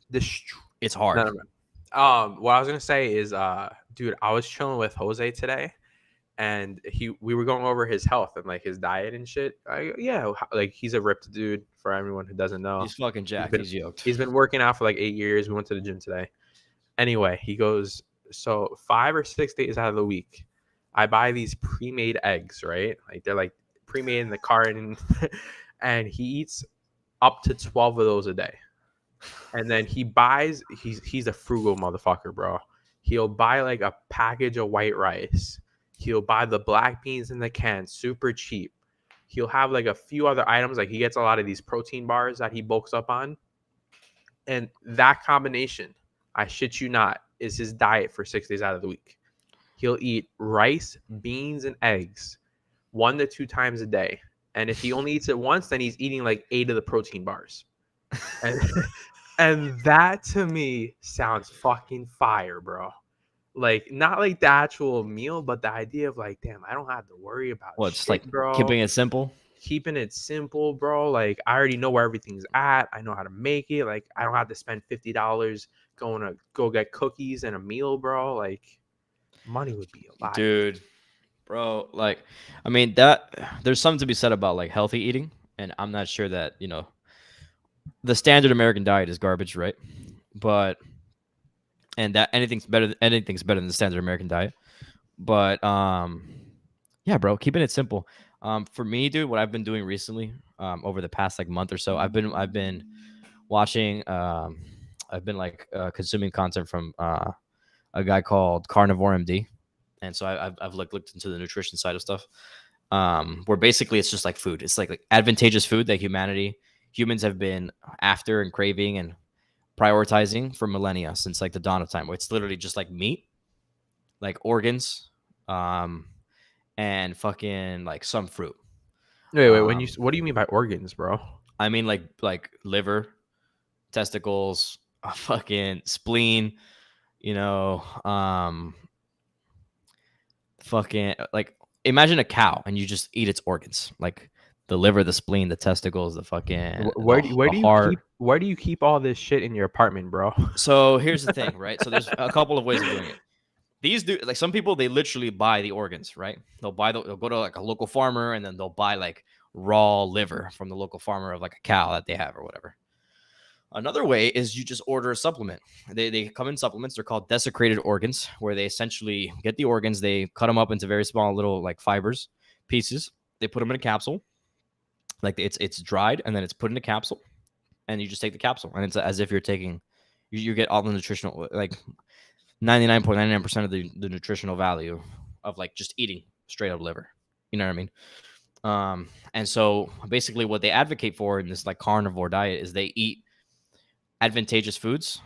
This It's no, hard. no, no. What I was gonna say is, dude, I was chilling with Jose today, and we were going over his health and like his diet and shit. Yeah, like he's a ripped dude. For everyone who doesn't know, He's fucking he's jacked. been He's yoked. he's been working out for like 8 years. We went to the gym today. Anyway, he goes, so 5 or 6 days out of the week, I buy these pre-made eggs, right? Like they're like pre-made in the carton, and he eats up to 12 of those a day. And then he's a frugal motherfucker, bro. He'll buy like a package of white rice. He'll buy the black beans in the can, super cheap. He'll have like a few other items, like he gets a lot of these protein bars that he bulks up on. And that combination, I shit you not, is his diet for 6 days out of the week. He'll eat rice, beans, and eggs 1 to 2 times a day. And if he only eats it once, then he's eating like 8 of the protein bars. And and that to me sounds fucking fire, bro. Like not like the actual meal, but the idea of like, damn, I don't have to worry about Well, it's like shit, bro. keeping it simple. Keeping it simple, bro. Like I already know where everything's at. I know how to make it. Like I don't have to spend $50 going to go get cookies and a meal, bro. Like money would be a lot easier. Dude, bro, like, I mean, that there's something to be said about like healthy eating. And I'm not sure that, the standard American diet is garbage, right? But, and that anything's better than the standard American diet. But, yeah, bro, keeping it simple. For me, dude, what I've been doing recently, over the past like month or so, I've been watching, I've been like consuming content from a guy called Carnivore MD, and so I've like looked into the nutrition side of stuff. Where basically it's just like food. It's like advantageous food that humans have been after and craving and prioritizing for millennia since like the dawn of time. Where it's literally just like meat, like organs, um, and fucking like some fruit. Wait. Um, What do you mean by organs, bro? I mean like liver, testicles, a fucking spleen, you know, fucking like imagine a cow and you just eat its organs, like the liver, the spleen, the testicles, the fucking the heart. Where do you keep all this shit in your apartment, bro? So here's the thing, right? So there's a couple of ways of doing it. These do like some people they literally buy the organs, right? They'll go to like a local farmer and then they'll buy like raw liver from the local farmer of like a cow that they have or whatever. Another way is you just order a supplement. They come in supplements. They're called desecrated organs, where they essentially get the organs, they cut them up into very small little like fibers, pieces. They put them in a capsule, like it's dried, and then it's put in a capsule, and you just take the capsule, and it's as if you're taking, you get all the nutritional, like 99.99% of the nutritional value of like just eating straight up liver. You know what I mean? And so basically, what they advocate for in this like carnivore diet is they eat advantageous foods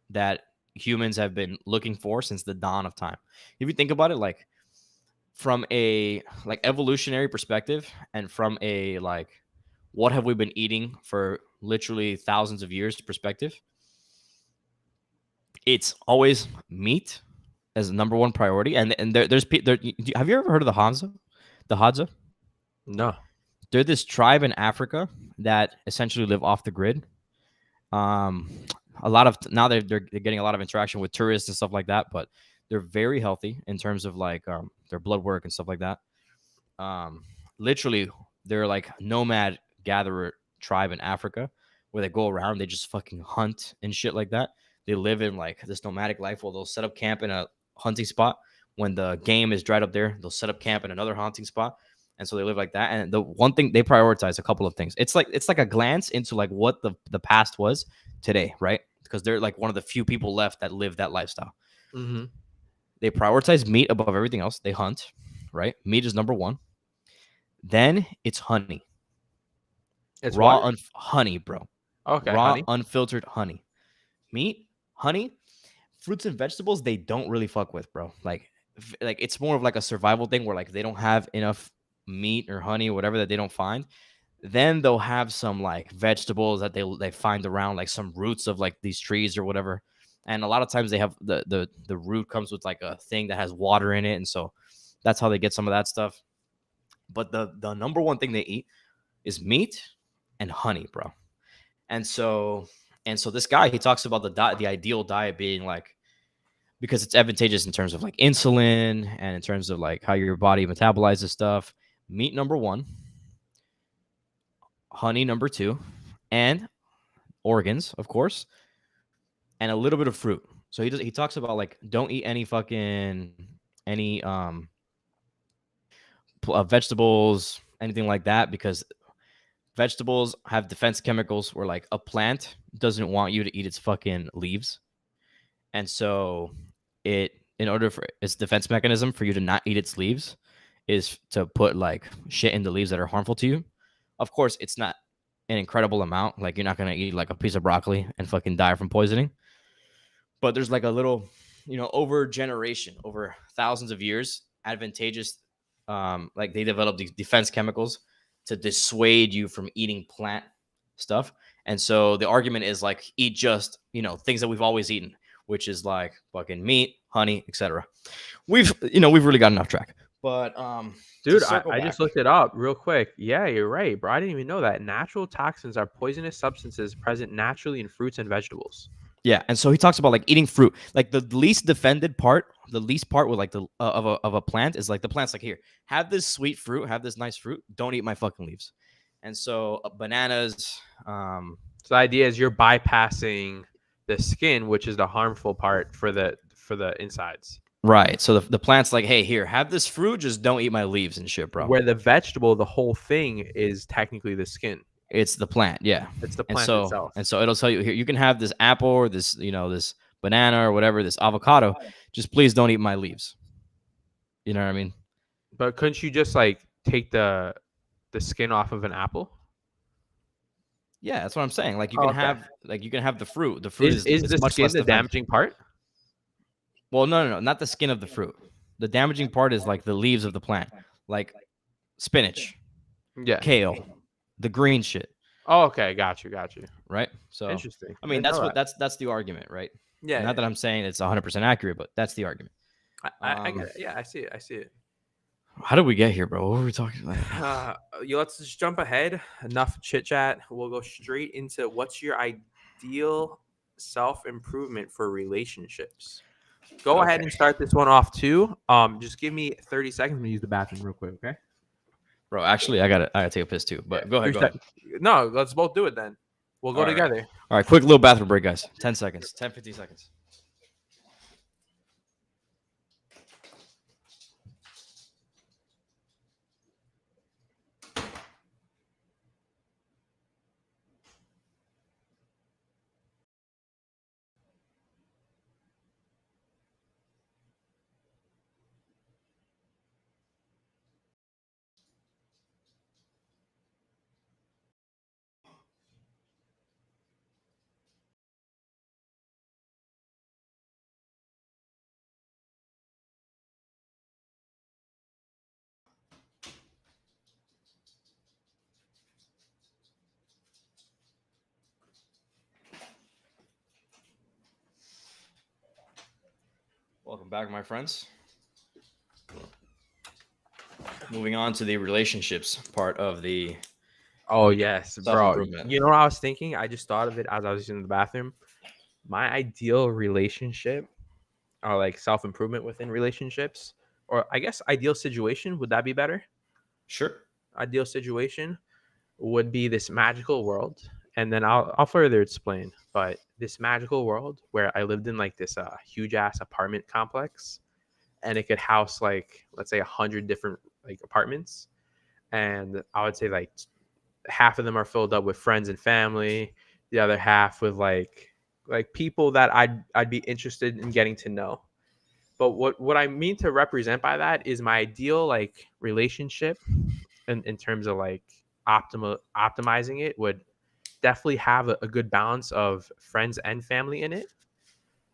that humans have been looking for since the dawn of time. If you think about it, like from a like evolutionary perspective and from a like what have we been eating for literally thousands of years perspective, it's always meat as the number one priority. And have you ever heard of the Hansa? The Hadza? No. They're this tribe in Africa that essentially live off the grid. Um, a lot of now they're getting a lot of interaction with tourists and stuff like that, but they're very healthy in terms of like their blood work and stuff like that. Um, Literally, they're like nomad gatherer tribe in Africa where they go around, they just fucking hunt and shit like that. They live in like this nomadic life where they'll set up camp in a hunting spot. When the game is dried up there, they'll set up camp in another hunting spot. And so they live like that. And the one thing they prioritize a couple of things. It's like a glance into like what the past was today, right? Because they're like one of the few people left that live that lifestyle. Mm-hmm. They prioritize meat above everything else. They hunt, right? Meat is number one. Then it's honey. It's Raw what? honey, bro. Okay, Raw, honey. unfiltered honey. Meat, honey, fruits and vegetables, they don't really fuck with, bro. Like it's more of like a survival thing where like they don't have enough meat or honey or whatever that they don't find. Then they'll have some like vegetables that they find around, like some roots of like these trees or whatever. And a lot of times they have the root comes with like a thing that has water in it, and so that's how they get some of that stuff. But the number one thing they eat is meat and honey, bro. And so this guy, he talks about the ideal diet being like, because it's advantageous in terms of like insulin and in terms of like how your body metabolizes stuff. Meat number one, honey number two, and organs, of course, and a little bit of fruit. So he talks about like don't eat any fucking any vegetables, anything like that, because vegetables have defense chemicals where like a plant doesn't want you to eat its fucking leaves. And so it in order for its defense mechanism for you to not eat its leaves is to put like shit in the leaves that are harmful to you. Of course, it's not an incredible amount. Like you're not gonna eat like a piece of broccoli and fucking die from poisoning. But there's like a little, over generation, over thousands of years, advantageous. Like they develop these defense chemicals to dissuade you from eating plant stuff. And so the argument is like eat just things that we've always eaten, which is like fucking meat, honey, etc. We've really gotten off track. But to Dude, circle I back, just looked it up real quick. Yeah, you're right, bro. I didn't even know that. Natural toxins are poisonous substances present naturally in fruits and vegetables. yeah, and so he talks about like eating fruit. Like the least defended part, the least part with like the of a plant is like the plant's like here, have this sweet fruit, have this nice fruit. Don't eat my fucking leaves. And so bananas, So the idea is you're bypassing the skin, which is the harmful part for the insides. right? So the plant's like, hey, here, have this fruit, just don't eat my leaves and shit, bro. Where the vegetable, the whole thing is technically the skin. It's the plant, yeah. It's the And plant so itself. it'll tell you here, you can have this apple or this banana or whatever, this avocado. Just please don't eat my leaves. You know what I mean? But couldn't you just like take the skin off of an apple? Yeah, that's what I'm saying. Like Oh, okay. you can have the fruit. The fruit Is is the much skin less the defensive. damaging part? Well, no, not the skin of the fruit. The damaging part is like the leaves of the plant, like spinach, Yeah. kale, the green shit, Oh, okay. Got you. right? So, Interesting. I I mean, didn't know that. that's the argument, right? Yeah. Not that I'm saying it's 100% accurate, but that's the argument. I get it. Yeah, I see it. I see it. How did we get here, bro? What were we talking about? Let's just jump ahead. Enough chit chat. We'll go straight into what's your ideal self improvement for relationships. Go ahead Okay. and start this one off too. Just give me 30 seconds to use the bathroom real quick, okay? Bro, actually, I gotta take a piss too. But go ahead, go ahead. No, let's both do it then. We'll go All right. together. All right, quick little bathroom break, guys. 10 seconds, 10, 15 seconds. Welcome back, my friends. moving on to the relationships part of the Oh yes, self bro. improvement. You know what I was thinking? I just thought of it as I was in the bathroom. My ideal relationship, or like self improvement within relationships, or I guess ideal situation, would that be better? Sure. Ideal situation would be this magical world, and then I'll further explain. But this magical world where I lived in like this huge ass apartment complex, and it could house like, let's say, 100 different like apartments, and I would say like half of them are filled up with friends and family, the other half with like people that I'd be interested in getting to know. But what I mean to represent by that is my ideal like relationship in terms of like optimizing it would definitely have a good balance of friends and family in it.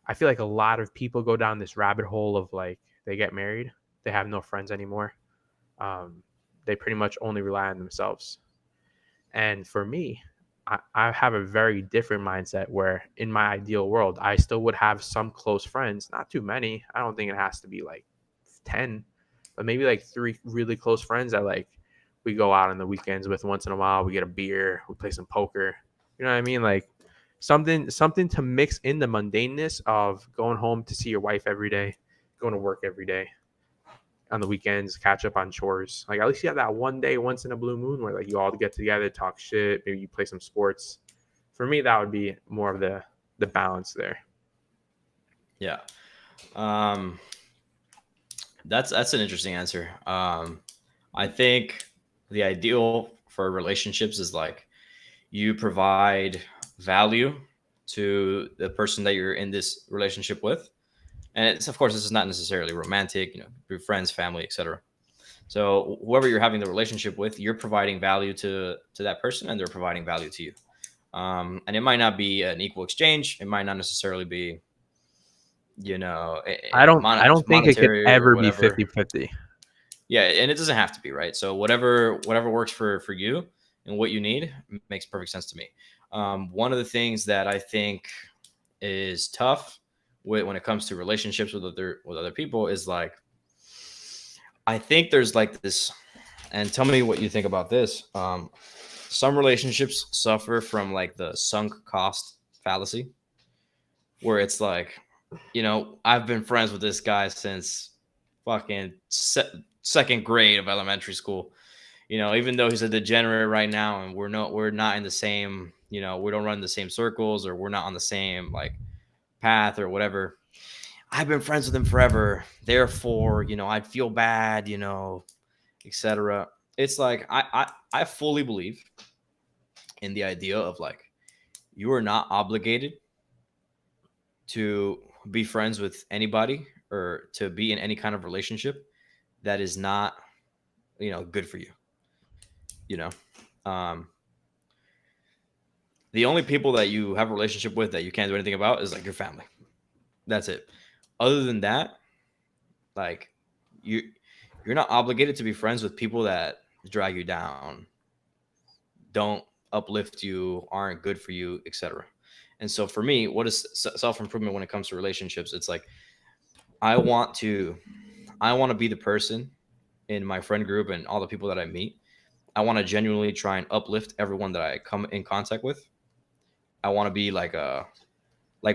I feel like a lot of people go down this rabbit hole of like they get married, they have no friends anymore. Um, they pretty much only rely on themselves. And for me, I have a very different mindset where in my ideal world, I still would have some close friends, not too many. I don't think it has to be like 10, but maybe like three really close friends that like we go out on the weekends with once in a while. We get a beer, we play some poker. You know what I mean? Like something to mix in the mundaneness of going home to see your wife every day, going to work every day, on the weekends, catch up on chores. Like at least you have that one day once in a blue moon where like you all get together, talk shit, maybe you play some sports. For me, that would be more of the balance there. Yeah. Um, that's an interesting answer. I think the ideal for relationships is like you provide value to the person that you're in this relationship with, and it's, of course, this is not necessarily romantic. Your friends, family, etc. So whoever you're having the relationship with, you're providing value to that person, and they're providing value to you. And it might not be an equal exchange. It might not necessarily be, I don't think it could monetary or ever be whatever. 50-50. Yeah, and it doesn't have to be, right. So whatever works for you and what you need makes perfect sense to me. One of the things that I think is tough when it comes to relationships with other people is like, I think there's like this, and tell me what you think about this. Some relationships suffer from like the sunk cost fallacy, where it's like, I've been friends with this guy since fucking second grade of elementary school. Even though he's a degenerate right now, and we're not in the same, we don't run the same circles, or we're not on the same like path or whatever. I've been friends with him forever. Therefore, I'd feel bad, etc. It's like I fully believe in the idea of like, you are not obligated to be friends with anybody or to be in any kind of relationship that is not, good for you. You know, um, the only people that you have a relationship with that you can't do anything about is like your family. That's it. Other than that, like, you you're not obligated to be friends with people that drag you down, don't uplift you, aren't good for you, etc. And so for me, what is self improvement when it comes to relationships? It's like, I want to I want to be the person in my friend group and all the people that I meet. I want to genuinely try and uplift everyone that I come in contact with. I want to be like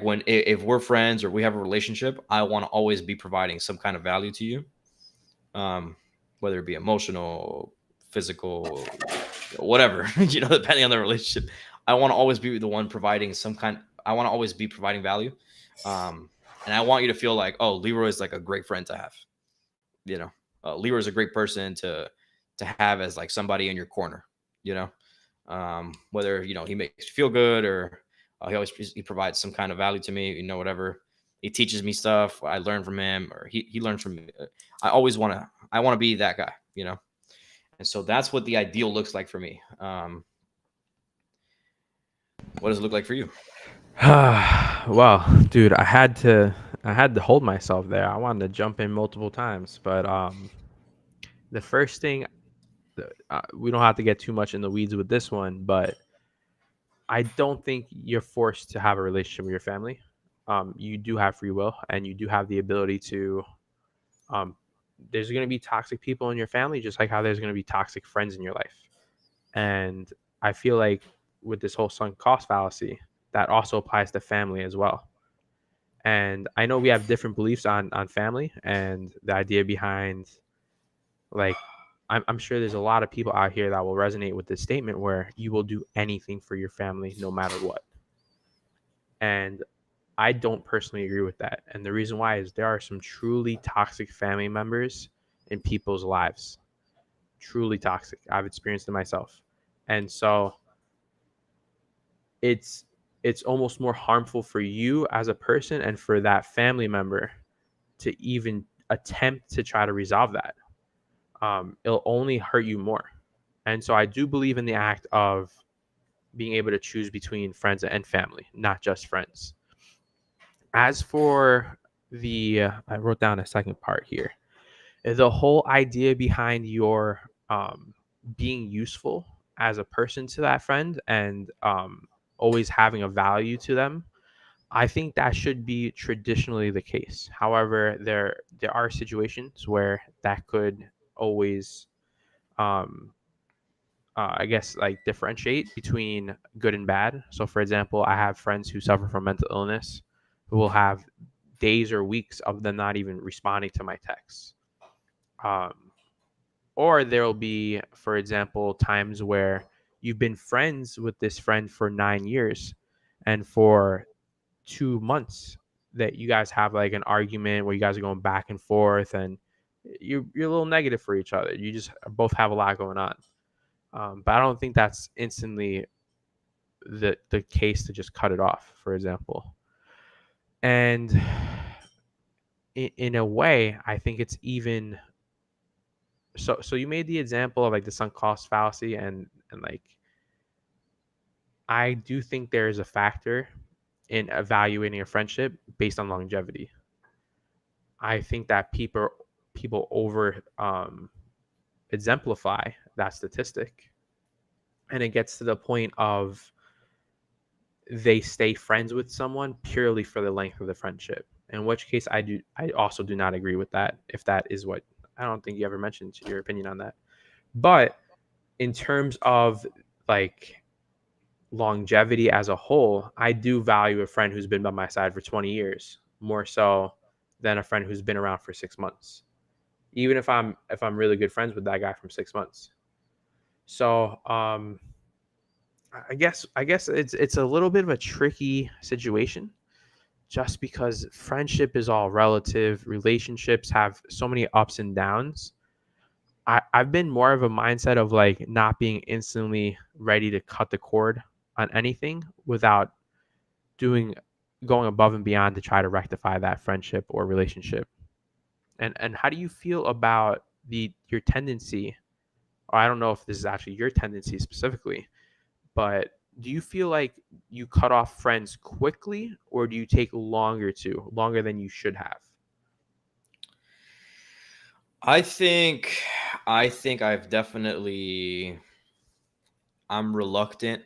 when if we're friends or we have a relationship, I want to always be providing some kind of value to you, um, whether it be emotional, physical, whatever, depending on the relationship. I want to always be the one providing some kind. I want to always be providing value, um, and I want you to feel like, oh, Leroy is like a great friend to have. Leroy is a great person to have as like somebody in your corner. You know, whether he makes you feel good, or he provides some kind of value to me. Whatever. He teaches me stuff. I learn from him, or he learns from me. I want to be that guy. And so that's what the ideal looks like for me. What does it look like for you? Well, dude, I had to hold myself there. I wanted to jump in multiple times, but the first thing, we don't have to get too much in the weeds with this one, but I don't think you're forced to have a relationship with your family. You do have free will, and you do have the ability to um, there's going to be toxic people in your family, just like how there's going to be toxic friends in your life. And I feel like with this whole sunk cost fallacy, that also applies to family as well. And I know we have different beliefs on family and the idea behind, like, I'm sure there's a lot of people out here that will resonate with this statement where you will do anything for your family no matter what. And I don't personally agree with that. And the reason why is there are some truly toxic family members in people's lives. Truly toxic. I've experienced it myself. And so it's almost more harmful for you as a person and for that family member to even attempt to try to resolve that. It'll only hurt you more. And so I do believe in the act of being able to choose between friends and family, not just friends. As for I wrote down a second part here. The whole idea behind your being useful as a person to that friend and always having a value to them, I think that should be traditionally the case. However, there are situations where that could always, um, I guess, like differentiate between good and bad. So, for example, I have friends who suffer from mental illness who will have days or weeks of them not even responding to my texts. Um, or there will be, for example, times where you've been friends with this friend for 9 years, and for 2 months that you guys have like an argument where you guys are going back and forth, and you're a little negative for each other. You just both have a lot going on. But I don't think that's instantly the case to just cut it off, for example. And in a way, I think it's even so you made the example of like the sunk cost fallacy, and like I do think there is a factor in evaluating a friendship based on longevity. I think that people over exemplify that statistic, and it gets to the point of they stay friends with someone purely for the length of the friendship. In which case, I also do not agree with that. If that is what, I don't think you ever mentioned your opinion on that. But in terms of like longevity as a whole, I do value a friend who's been by my side for 20 years more so than a friend who's been around for 6 months. Even if I'm really good friends with that guy from 6 months. So I guess it's a little bit of a tricky situation just because friendship is all relative. Relationships have so many ups and downs. I've been more of a mindset of like not being instantly ready to cut the cord on anything without doing going above and beyond to try to rectify that friendship or relationship. And how do you feel about your tendency, or I don't know if this is actually your tendency specifically, but do you feel like you cut off friends quickly, or do you take longer than you should have? I think I've definitely I'm reluctant.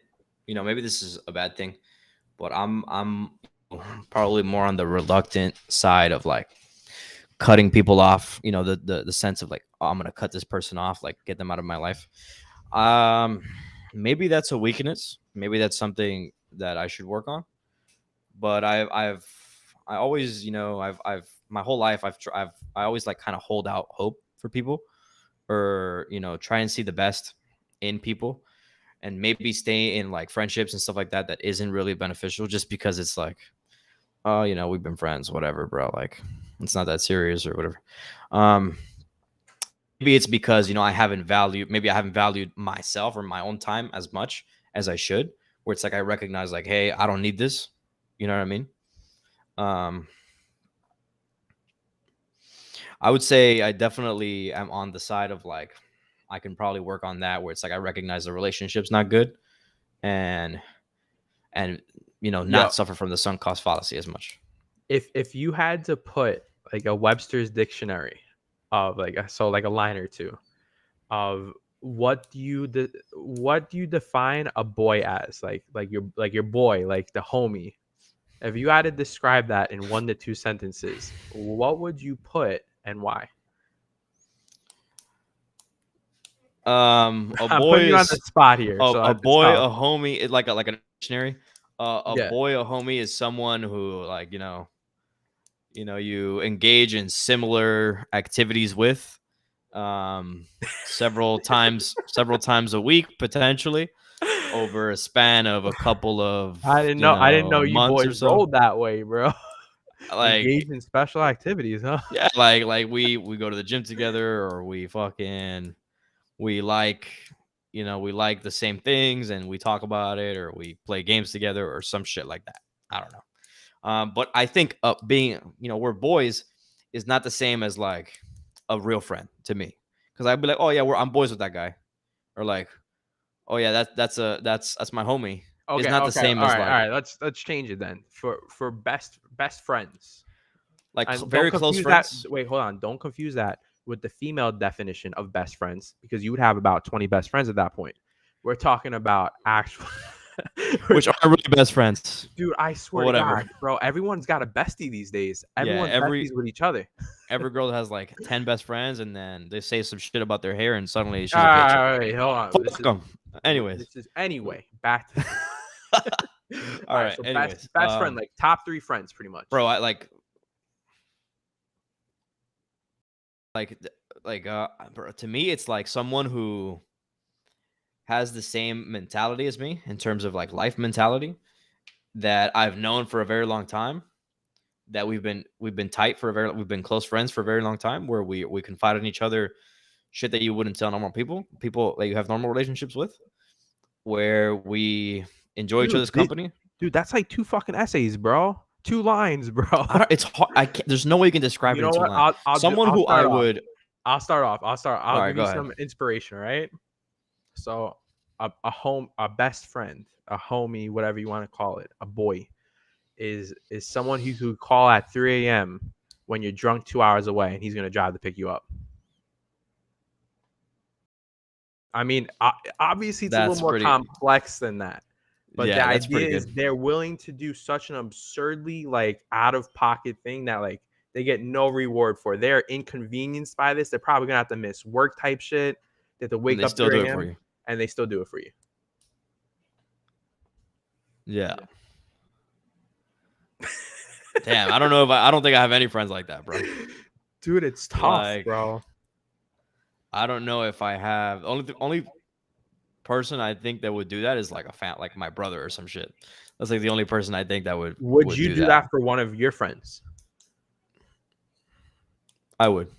Maybe this is a bad thing, but I'm probably more on the reluctant side of like cutting people off. The sense of like, oh, I'm gonna cut this person off, like get them out of my life. Um, Maybe that's a weakness. Maybe that's something that I should work on. But I always, I've my whole life I always like kind of hold out hope for people, or try and see the best in people, and maybe stay in like friendships and stuff like that that isn't really beneficial, just because it's like, oh, we've been friends, whatever, bro, like it's not that serious or whatever. um Maybe it's because I haven't valued myself or my own time as much as I should, where it's like I recognize like, hey, I don't need this. You know what I mean? um I would say I definitely am on the side of like, I can probably work on that, where it's like I recognize the relationship's not good, and and Yo, not suffer from the sunk cost fallacy as much. if you had to put like a Webster's dictionary of like like a line or two of what do you define a boy as, like your boy, like the homie, if you had to describe that in 1 to 2 sentences, what would you put and why? A I'm boy putting you on the is spot here, so a it's boy, tough. a homie, like a dictionary. A Yeah. boy, a homie is someone who like you engage in similar activities with, um, several times a week potentially over a span of a couple of I didn't know you months or boys so. rolled that way, bro. Like Engaged in special activities, huh? yeah, like we go to the gym together, or we like we like the same things and we talk about it, or we play games together or some shit like that. I don't know. But I think being, we're boys is not the same as like a real friend to me. Because I'd be like, oh yeah, I'm boys with that guy, or like, oh yeah, that's my homie. It's Okay, not the okay, same as all like right. Let's change it then. For best friends, and don't very close confuse that. friends. Wait, hold on. Don't confuse that with the female definition of best friends, because you would have about 20 best friends at that point. We're talking about actual. Which are really best friends. Dude, I But swear to whatever. God, bro, everyone's got a bestie these days. Yeah, Everyone's besties with each other. every girl has like 10 best friends, and then they say some shit about their hair and suddenly All she's a bitch. right, wait, hold on. Fuck 'em. Anyways. This is anyway. Back to All all right. right. So Anyways, best friend, like top 3 friends, pretty much. bro, I like bro, to me it's like someone who has the same mentality as me in terms of like life mentality, that I've known for a very long time, that we've been tight for we've been close friends for a very long time, where we confide in each other shit that you wouldn't tell normal people that you have normal relationships with, where we enjoy each Dude, other's company. dude, that's like 2 fucking essays, bro. 2 lines, bro. I don't, it's hard. I can't, there's no way you can describe You it in know two what? lines. Someone I'll who I start off. would. All I'll right, give go you ahead. some inspiration, right? So a best friend, a homie, whatever you want to call it, a boy is someone who could call at 3 a.m. when you're drunk 2 hours away, and he's gonna drive to pick you up. I mean, obviously it's a little That's more pretty. complex than that, but the Yeah, that's pretty idea is good. they're willing to do such an absurdly like out of pocket thing that like they get no reward for. They're inconvenienced by this. They're probably gonna have to miss work type shit. They have to And wake they up still do 3 it for a.m. you. and they still do it for you. Yeah. Yeah. Damn, I don't know if I don't think I have any friends like that, bro. Dude, it's tough, Like, bro. I don't know if I have. Only person I think that would do that is like like my brother or some shit. That's like the only person I think that would Would would you do do that. that for one of your friends? I would,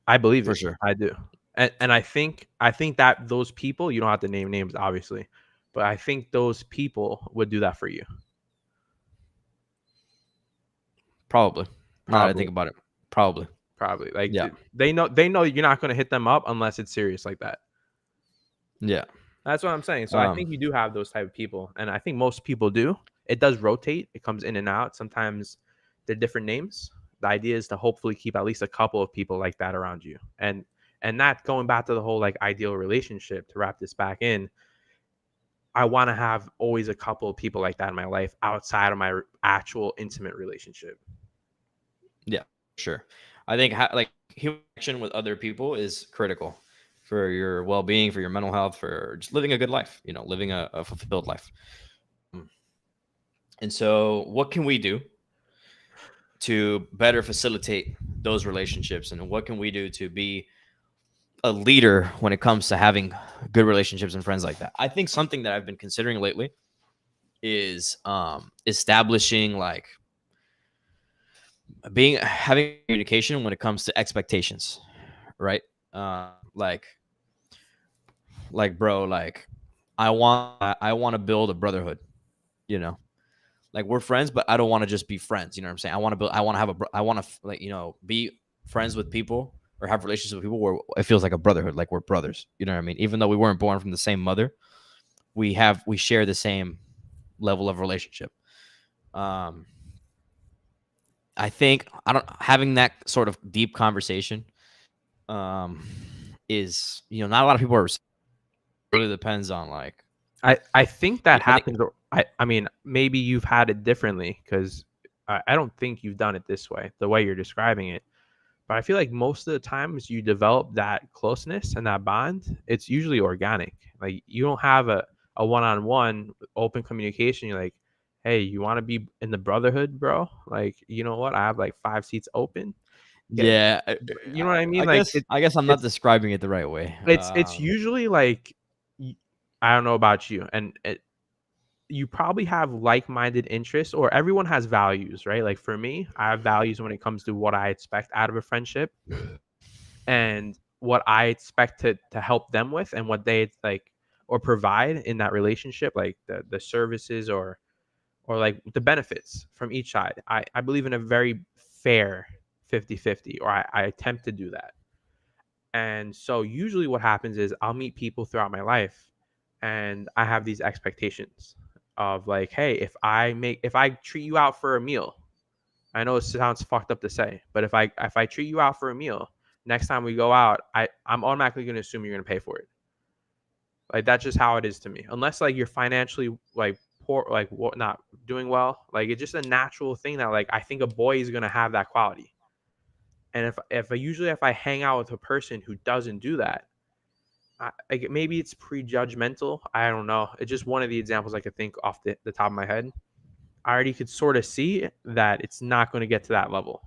I believe for it. sure. I do. And I think that those people, you don't have to name names obviously, but I think those people would do that for you. Probably. Now that I Probably. think about it, probably. Probably. Like Yeah. they know you're not going to hit them up unless it's serious like that. Yeah. That's what I'm saying. So I think you do have those type of people, and I think most people do. It does rotate. It comes in and out. Sometimes they're different names. The idea is to hopefully keep at least a couple of people like that around you. And that going back to the whole like ideal relationship, to wrap this back in, I want to have always a couple of people like that in my life outside of my actual intimate relationship. Yeah. Sure. I think like human connection with other people is critical for your well-being, for your mental health, for just living a good life. Living a fulfilled life. And so, what can we do to better facilitate those relationships, and what can we do to be a leader when it comes to having good relationships and friends like that? I think something that I've been considering lately is establishing like having communication when it comes to expectations, right? Like bro, like I want to build a brotherhood, you know. Like we're friends, but I don't want to just be friends. You know what I'm saying? I want to have I want to like, be friends with people or have relationships with people where it feels like a brotherhood, like we're brothers. You know what I mean? Even though we weren't born from the same mother, we share the same level of relationship. I think having that sort of deep conversation, is, not a lot of people are. Really depends on like. I think that I think happens. I mean, maybe you've had it differently because I don't think you've done it this way, the way you're describing it. But I feel like most of the times you develop that closeness and that bond, it's usually organic. Like you don't have a one-on-one open communication. You're like, hey, you want to be in the brotherhood, bro? Like, you know what? I have like 5 seats open. Get, Yeah, you know what I mean? I Like guess I guess I'm not it's describing it the right way. it's usually like I don't know about you, and you probably have like-minded interests, or everyone has values, right? Like for me, I have values when it comes to what I expect out of a friendship and what I expect to help them with, and what they like or provide in that relationship, like the services or like the benefits from each side. I believe in a very fair 50-50, or I attempt to do that. And so usually what happens is I'll meet people throughout my life and I have these expectations of like, hey, if I treat you out for a meal, I know it sounds fucked up to say, but if I treat you out for a meal, next time we go out, I'm automatically gonna assume you're gonna pay for it. Like that's just how it is to me. Unless like you're financially like poor, like what not doing well. Like it's just a natural thing that like I think a boy is gonna have that quality. And if I hang out with a person who doesn't do that, like maybe it's prejudgmental. I don't know. It's just one of the examples I could think off the top of my head. I already could sort of see that it's not going to get to that level.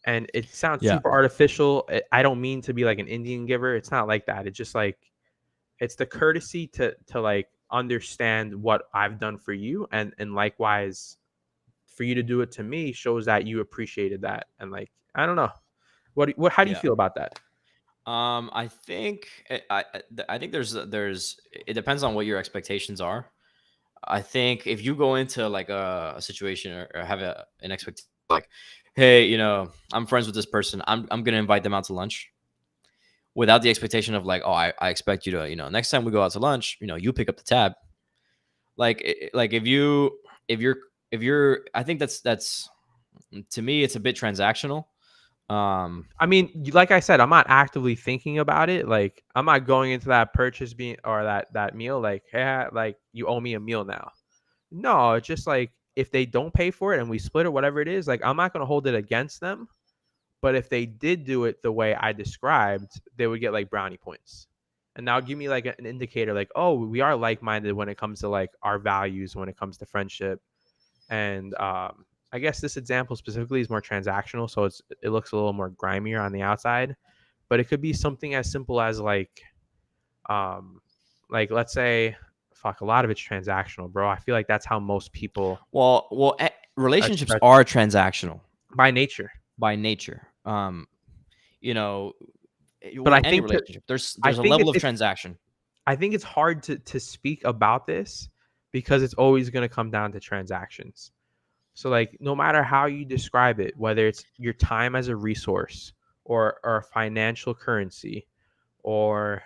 And it sounds yeah, super artificial. I don't mean to be like an Indian giver. It's not like that. It's just like it's the courtesy to like understand what I've done for you, and likewise for you to do it to me shows that you appreciated that. And like I don't know. What how do you yeah. feel about that? I think I think there's it depends on what your expectations are. I think if you go into like a situation or have an expectation like, hey, I'm friends with this person. I'm gonna invite them out to lunch without the expectation of like, oh, I expect you to, next time we go out to lunch, you pick up the tab. Like like if you're if you're I think that's to me it's a bit transactional. Um I mean, like I said, I'm not actively thinking about it. Like I'm not going into that purchase being or that meal like, hey, like you owe me a meal now. No, it's just like if they don't pay for it and we split it, whatever it is, like I'm not gonna hold it against them. But if they did do it the way I described, they would get like brownie points. And now give me like an indicator, like, oh, we are like minded when it comes to like our values, when it comes to friendship. And I guess this example specifically is more transactional, so it looks a little more grimier on the outside. But it could be something as simple as um, like let's say, fuck, a lot of it's transactional, bro. I feel like that's how most people relationships express are transactional by nature. by nature. You know, But I any think that relationship, there's I there's a think level of transaction. I think it's hard to speak about this because it's always going to come down to transactions. So like no matter how you describe it, whether it's your time as a resource or a financial currency or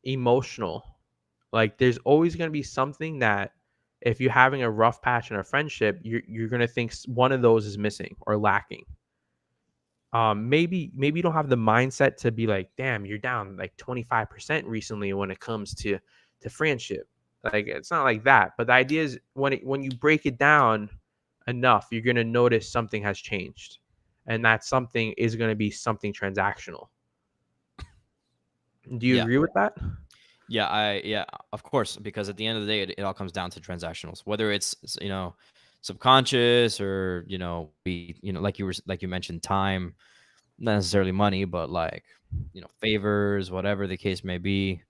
emotional, like there's always going to be something that if you're having a rough patch in a friendship, you're going to think one of those is missing or lacking. Maybe you don't have the mindset to be like, damn, you're down like 25% recently when it comes to friendship. Like it's not like that, but the idea is when you break it down enough, you're going to notice something has changed, and that something is going to be something transactional. Do you Yeah. agree with that? Yeah, of course, because at the end of the day, it all comes down to transactionals. Whether it's subconscious or like you mentioned, time, not necessarily money, but like favors, whatever the case may be.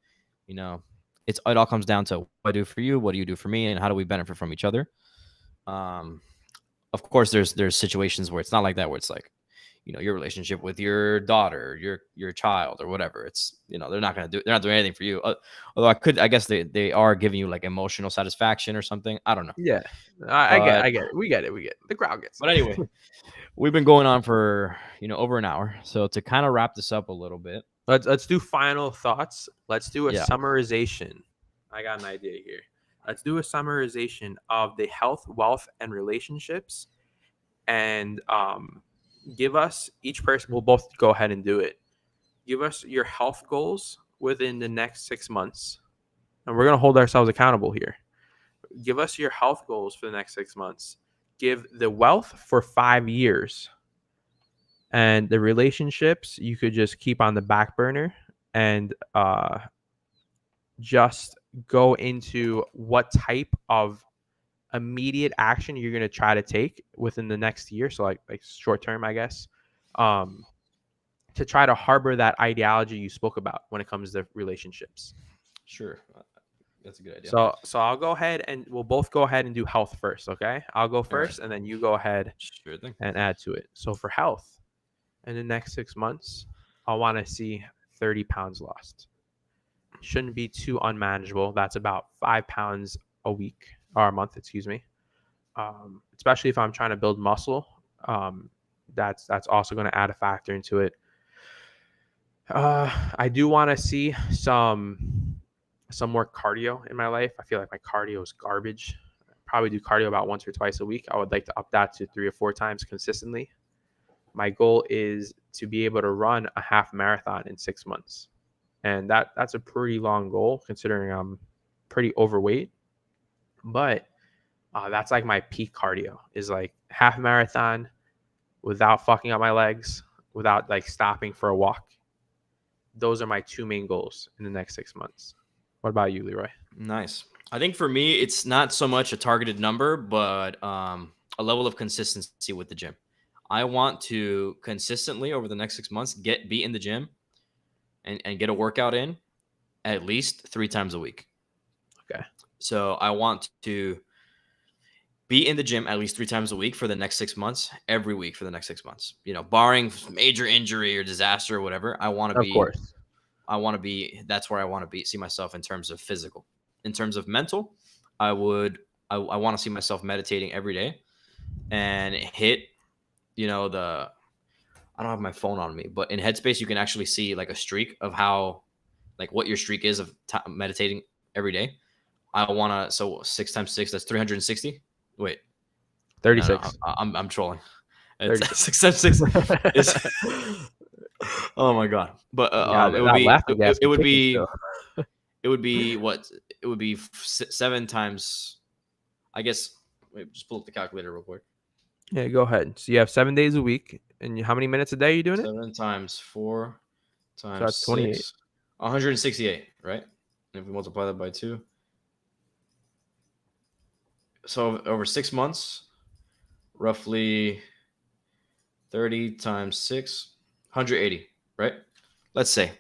You know, it all comes down to what I do for you, what do you do for me, and how do we benefit from each other. Um, of course, there's situations where it's not like that, where it's like your relationship with your daughter, your child, or whatever. It's they're not doing anything for you. Although I guess they are giving you like emotional satisfaction or something. I don't know, Yeah, I get, but I get it. We get it. We get it. The crowd gets but it. anyway, we've been going on for over an hour. So to kind of wrap this up a little bit, Let's do final thoughts. Let's do a yeah, summarization. I got an idea here. Let's do a summarization of the health, wealth, and relationships, and give us each person. We'll both go ahead and do it. Give us your health goals within the next 6 months, and we're gonna hold ourselves accountable here. Give us your health goals for the next 6 months. Give the wealth for 5 years, And the relationships you could just keep on the back burner and just go into what type of immediate action you're going to try to take within the next year. So like short term, I guess, um, to try to harbor that ideology you spoke about when it comes to relationships. Sure. That's a good idea. So I'll go ahead and we'll both go ahead and do health first. Okay. I'll go All right. first and then you go ahead Sure thing. and add to it. So for health in the next 6 months, I want to see 30 pounds lost. Shouldn't be too unmanageable. That's about 5 pounds a week or a month, excuse me. Especially if I'm trying to build muscle. That's also going to add a factor into it. I do want to see some more cardio in my life. I feel like my cardio is garbage. Probably do cardio about once or twice a week. I would like to up that to 3 or 4 times consistently. My goal is to be able to run a half marathon in 6 months. And that's a pretty long goal considering I'm pretty overweight. But that's like my peak cardio is like half marathon without fucking up my legs, without like stopping for a walk. Those are my 2 main goals in the next 6 months. What about you, Leroy? Nice. I think for me, it's not so much a targeted number, but a level of consistency with the gym. I want to consistently over the next 6 months be in the gym and get a workout in at least 3 times a week. Okay. So I want to be in the gym at least 3 times a week for the next 6 months, every week for the next 6 months. Barring major injury or disaster or whatever, I want to Of be. course. That's where I want to see myself in terms of physical. In terms of mental, I want to see myself meditating every day and hit, I don't have my phone on me, but in Headspace, you can actually see like a streak of how, like what your streak is of meditating every day. I want to, so 6 times 6, that's 360. Wait, 36. No, I'm trolling. It's 36. 6 times 6 is, oh my God. But it would be, it would be what? It would be 7 times, I guess. Wait, just pull up the calculator real quick. Yeah, go ahead. So you have 7 days a week, and how many minutes a day are you doing 7 times 4 times So that's 28. 6, 168, right? And if we multiply that by 2, so over 6 months, roughly 30 times 6, 180, right? Let's say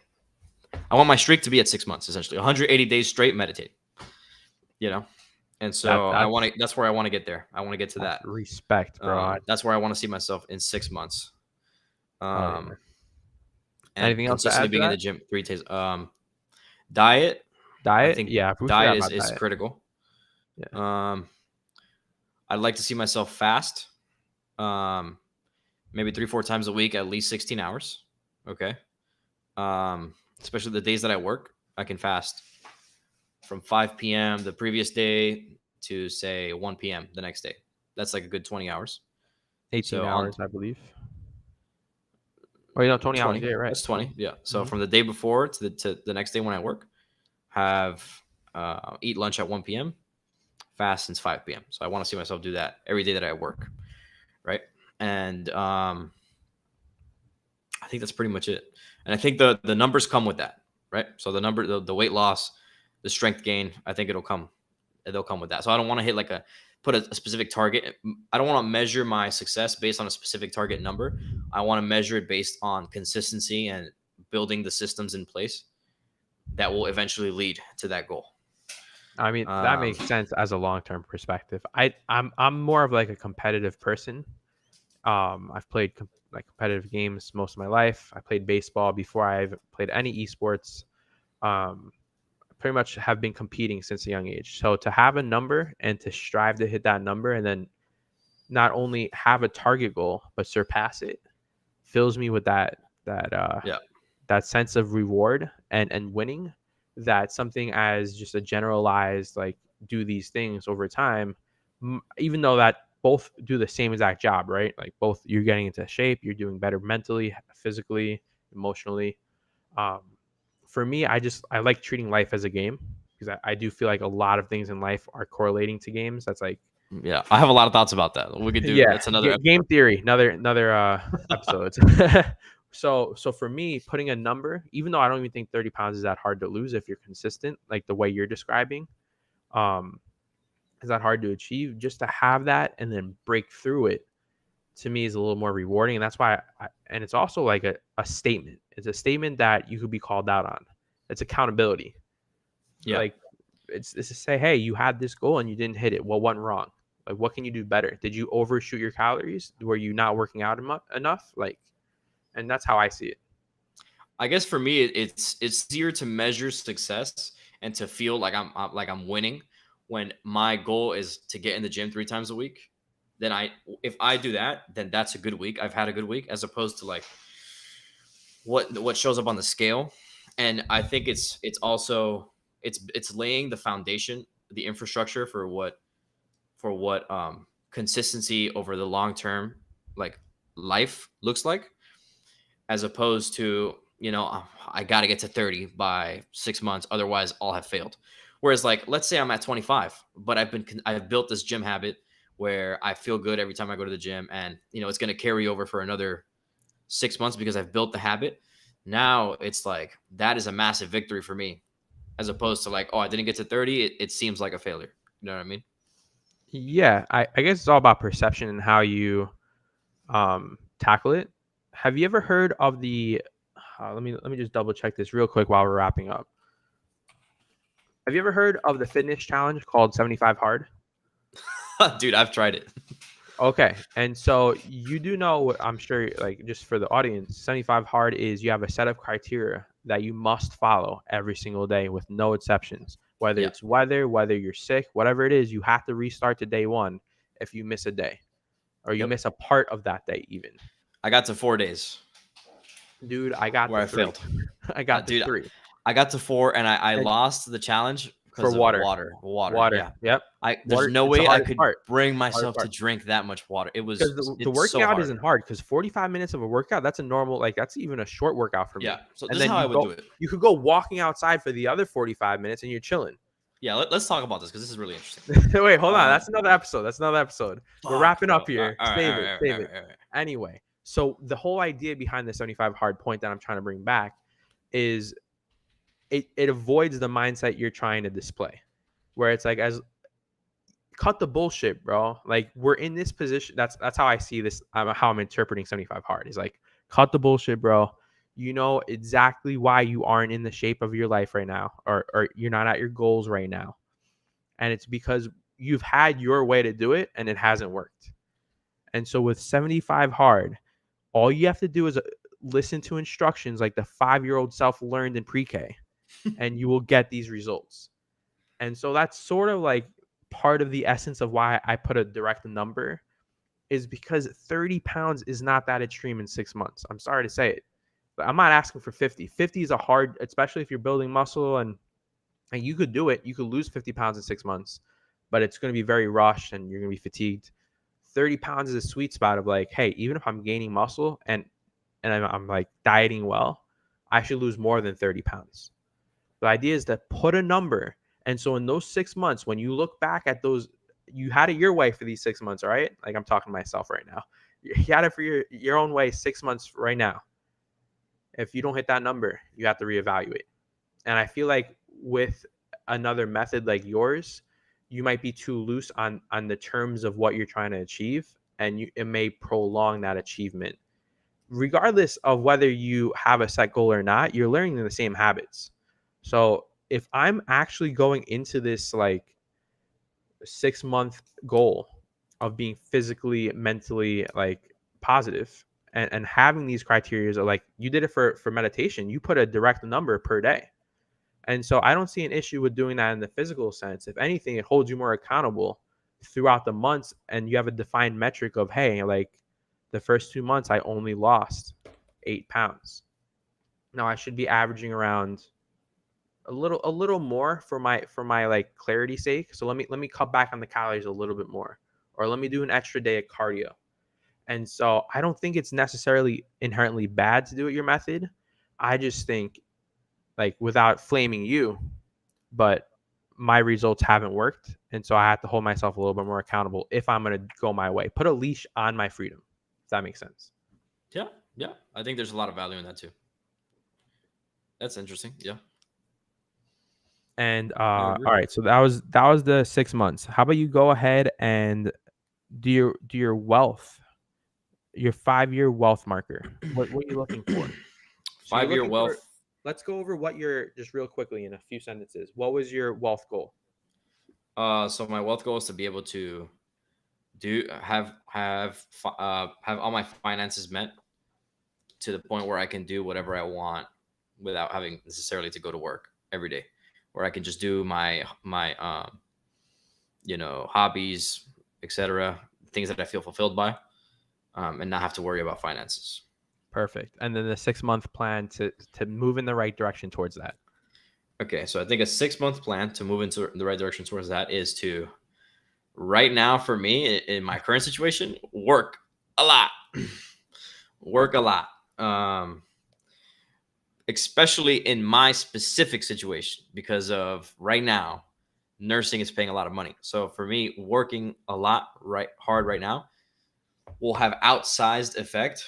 I want my streak to be at 6 months, essentially 180 days straight meditating. And so that's where I want to get there. I want to get to that. Respect, bro. That's where I want to see myself in 6 months. Yeah. And anything else to add being to in the gym 3 days. Diet. Diet? I think diet is critical. Yeah. I'd like to see myself fast. Maybe 3-4 times a week, at least 16 hours. Okay. Especially the days that I work, I can fast from 5 p.m. the previous day to say 1 p.m. the next day. That's like a good 20 hours. 18 hours, I believe. Oh, 20 hours. Yeah, right. That's 20. Yeah. So from the day before to the next day when I work, have eat lunch at 1 p.m., fast since 5 p.m. So I want to see myself do that every day that I work. Right. And I think that's pretty much it. And I think the numbers come with that. Right. So the weight loss, the strength gain, I think they'll come with that. So I don't want to put a specific target. I don't want to measure my success based on a specific target number. I want to measure it based on consistency and building the systems in place that will eventually lead to that goal. I mean, that makes sense as a long-term perspective. I'm more of like a competitive person. I've played competitive games most of my life. I played baseball before I've played any esports. Pretty much have been competing since a young age. So to have a number and to strive to hit that number and then not only have a target goal but surpass it fills me with that sense of reward and winning. That something as just a generalized like do these things over time, even though that both do the same exact job, right? Like both you're getting into shape, you're doing better mentally, physically, emotionally. For me, I like treating life as a game. because I do feel like a lot of things in life are correlating to games. That's like, Yeah, I have a lot of thoughts about that. We could do yeah, that's another game theory, another episode. So for me, putting a number, even though I don't even think 30 pounds is that hard to lose if you're consistent, like the way you're describing, um, is that hard to achieve. Just to have that and then break through it, to me, is a little more rewarding, and that's why. And it's also like a statement. It's a statement that you could be called out on. It's accountability. Yeah. Like it's to say, hey, you had this goal and you didn't hit it. What went wrong? Like, what can you do better? Did you overshoot your calories? Were you not working out enough? Like, and that's how I see it. I guess for me, it's easier to measure success and to feel like I'm winning when my goal is to get in the gym 3 times a week. Then if I do that, then that's a good week. I've had a good week, as opposed to like what shows up on the scale. And I think it's also it's laying the foundation, the infrastructure for what consistency over the long term, like, life looks like, as opposed to, I got to get to 30 by 6 months, otherwise I'll have failed. Whereas, like, let's say I'm at 25, but I've built this gym habit where I feel good every time I go to the gym, and it's going to carry over for another 6 months because I've built the habit. Now it's like that is a massive victory for me, as opposed to like, oh, I didn't get to 30. It seems like a failure. You know what I mean? Yeah, I guess it's all about perception and how you tackle it. Have you ever heard of the? Let me just double check this real quick while we're wrapping up. Have you ever heard of the fitness challenge called 75 Hard? Dude, I've tried it. Okay. And so you do know, I'm sure, like, just for the audience, 75 Hard is you have a set of criteria that you must follow every single day with no exceptions. Whether Yeah. it's weather, whether you're sick, whatever it is, you have to restart to day one if you miss a day or you Yep. miss a part of that day, even. I got to 4 days Dude, I got where to I three. failed. I got to Dude, three. I got to 4 and I And lost the challenge for because of water. water. Water, Water. yeah. Yep. There's Water. no It's the way I hardest could part. bring Hardest myself to part. drink that much water. Because the It's working so out hard. isn't hard, because 45 minutes of a workout, that's a normal, like, that's even a short workout for me. Yeah. So And this is then how I would do it. you could go walking outside for the other 45 minutes and you're chilling. Yeah, let's talk about this because this is really interesting. Wait, hold on. That's another episode. We're Fuck, wrapping bro. up here. All right, Save all it. right, all Save right, it. all right. Anyway, so the whole idea behind the 75 hard point that I'm trying to bring back is it avoids the mindset you're trying to display, where it's like, as cut the bullshit, bro. Like, we're in this position. That's how I see this. How I'm interpreting 75 hard is like, cut the bullshit, bro. You know exactly why you aren't in the shape of your life right now, or you're not at your goals right now, and it's because you've had your way to do it and it hasn't worked. And so with 75 hard, all you have to do is listen to instructions like the 5-year-old self learned in pre-K, and you will get these results. And so that's sort of like part of the essence of why I put a direct number, is because 30 pounds is not that extreme in 6 months. I'm sorry to say it, but I'm not asking for 50. 50 is a hard, especially if you're building muscle, and you could do it. You could lose 50 pounds in 6 months, but it's going to be very rushed and you're going to be fatigued. 30 pounds is a sweet spot of like, hey, even if I'm gaining muscle and I'm like dieting well, I should lose more than 30 pounds. The idea is to put a number. And so in those 6 months, when you look back at those, you had it your way for these 6 months, all right? Like, I'm talking to myself right now. You had it for your own way 6 months right now. If you don't hit that number, you have to reevaluate. And I feel like with another method like yours, you might be too loose on the terms of what you're trying to achieve, and it may prolong that achievement. Regardless of whether you have a set goal or not, you're learning the same habits. So if I'm actually going into this like 6-month goal of being physically, mentally, like, positive, and having these criteria, are like, you did it for meditation, you put a direct number per day. And so I don't see an issue with doing that in the physical sense. If anything, it holds you more accountable throughout the months, and you have a defined metric of, hey, like, the first 2 months I only lost 8 pounds. Now I should be averaging around a little more for my like clarity sake. So let me cut back on the calories a little bit more, or let me do an extra day of cardio. And so I don't think it's necessarily inherently bad to do it your method. I just think, like, without flaming you, but my results haven't worked. And so I have to hold myself a little bit more accountable if I'm going to go my way. Put a leash on my freedom, if that makes sense. Yeah. Yeah. I think there's a lot of value in that too. That's interesting. Yeah. And I all agree. right, so that was the 6 months. How about you go ahead and do your wealth, your 5-year wealth marker. What are you looking for? So you're 5 year looking for. wealth. Let's go over what your just real quickly in a few sentences. What was your wealth goal? So my wealth goal is to be able to have all my finances met to the point where I can do whatever I want without having necessarily to go to work every day, where I can just do my hobbies, etc., things that I feel fulfilled by, and not have to worry about finances. Perfect. And then the 6-month plan to move in the right direction towards that. Okay, so I think a 6 month plan to move into the right direction towards that is to, right now for me in my current situation, work a lot, work a lot. Especially in my specific situation, because of right now, nursing is paying a lot of money. So for me, working a lot hard right now will have outsized effect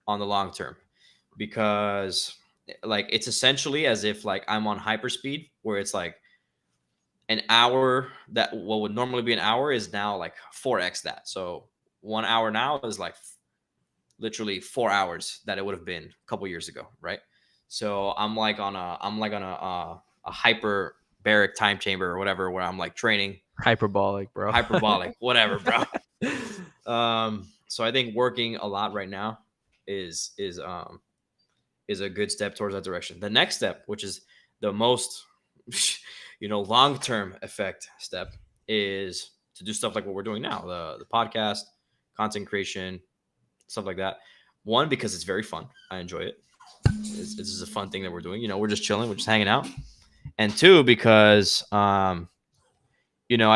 on the long term, because like it's essentially as if like I'm on hyperspeed, where it's like an hour that what would normally be an hour is now like 4x that. So 1 hour now is like literally 4 hours that it would have been a couple years ago, right? So I'm like on a hyperbaric time chamber or whatever, where I'm like training Hyperbolic, bro. hyperbolic, whatever, bro. So I think working a lot right now is is um is a good step towards that direction. The next step, which is the most long term effect step, is to do stuff like what we're doing now, the podcast, content creation, stuff like that. One, because it's very fun. I enjoy it. This is a fun thing that we're doing. We're just chilling, we're just hanging out. And two, because I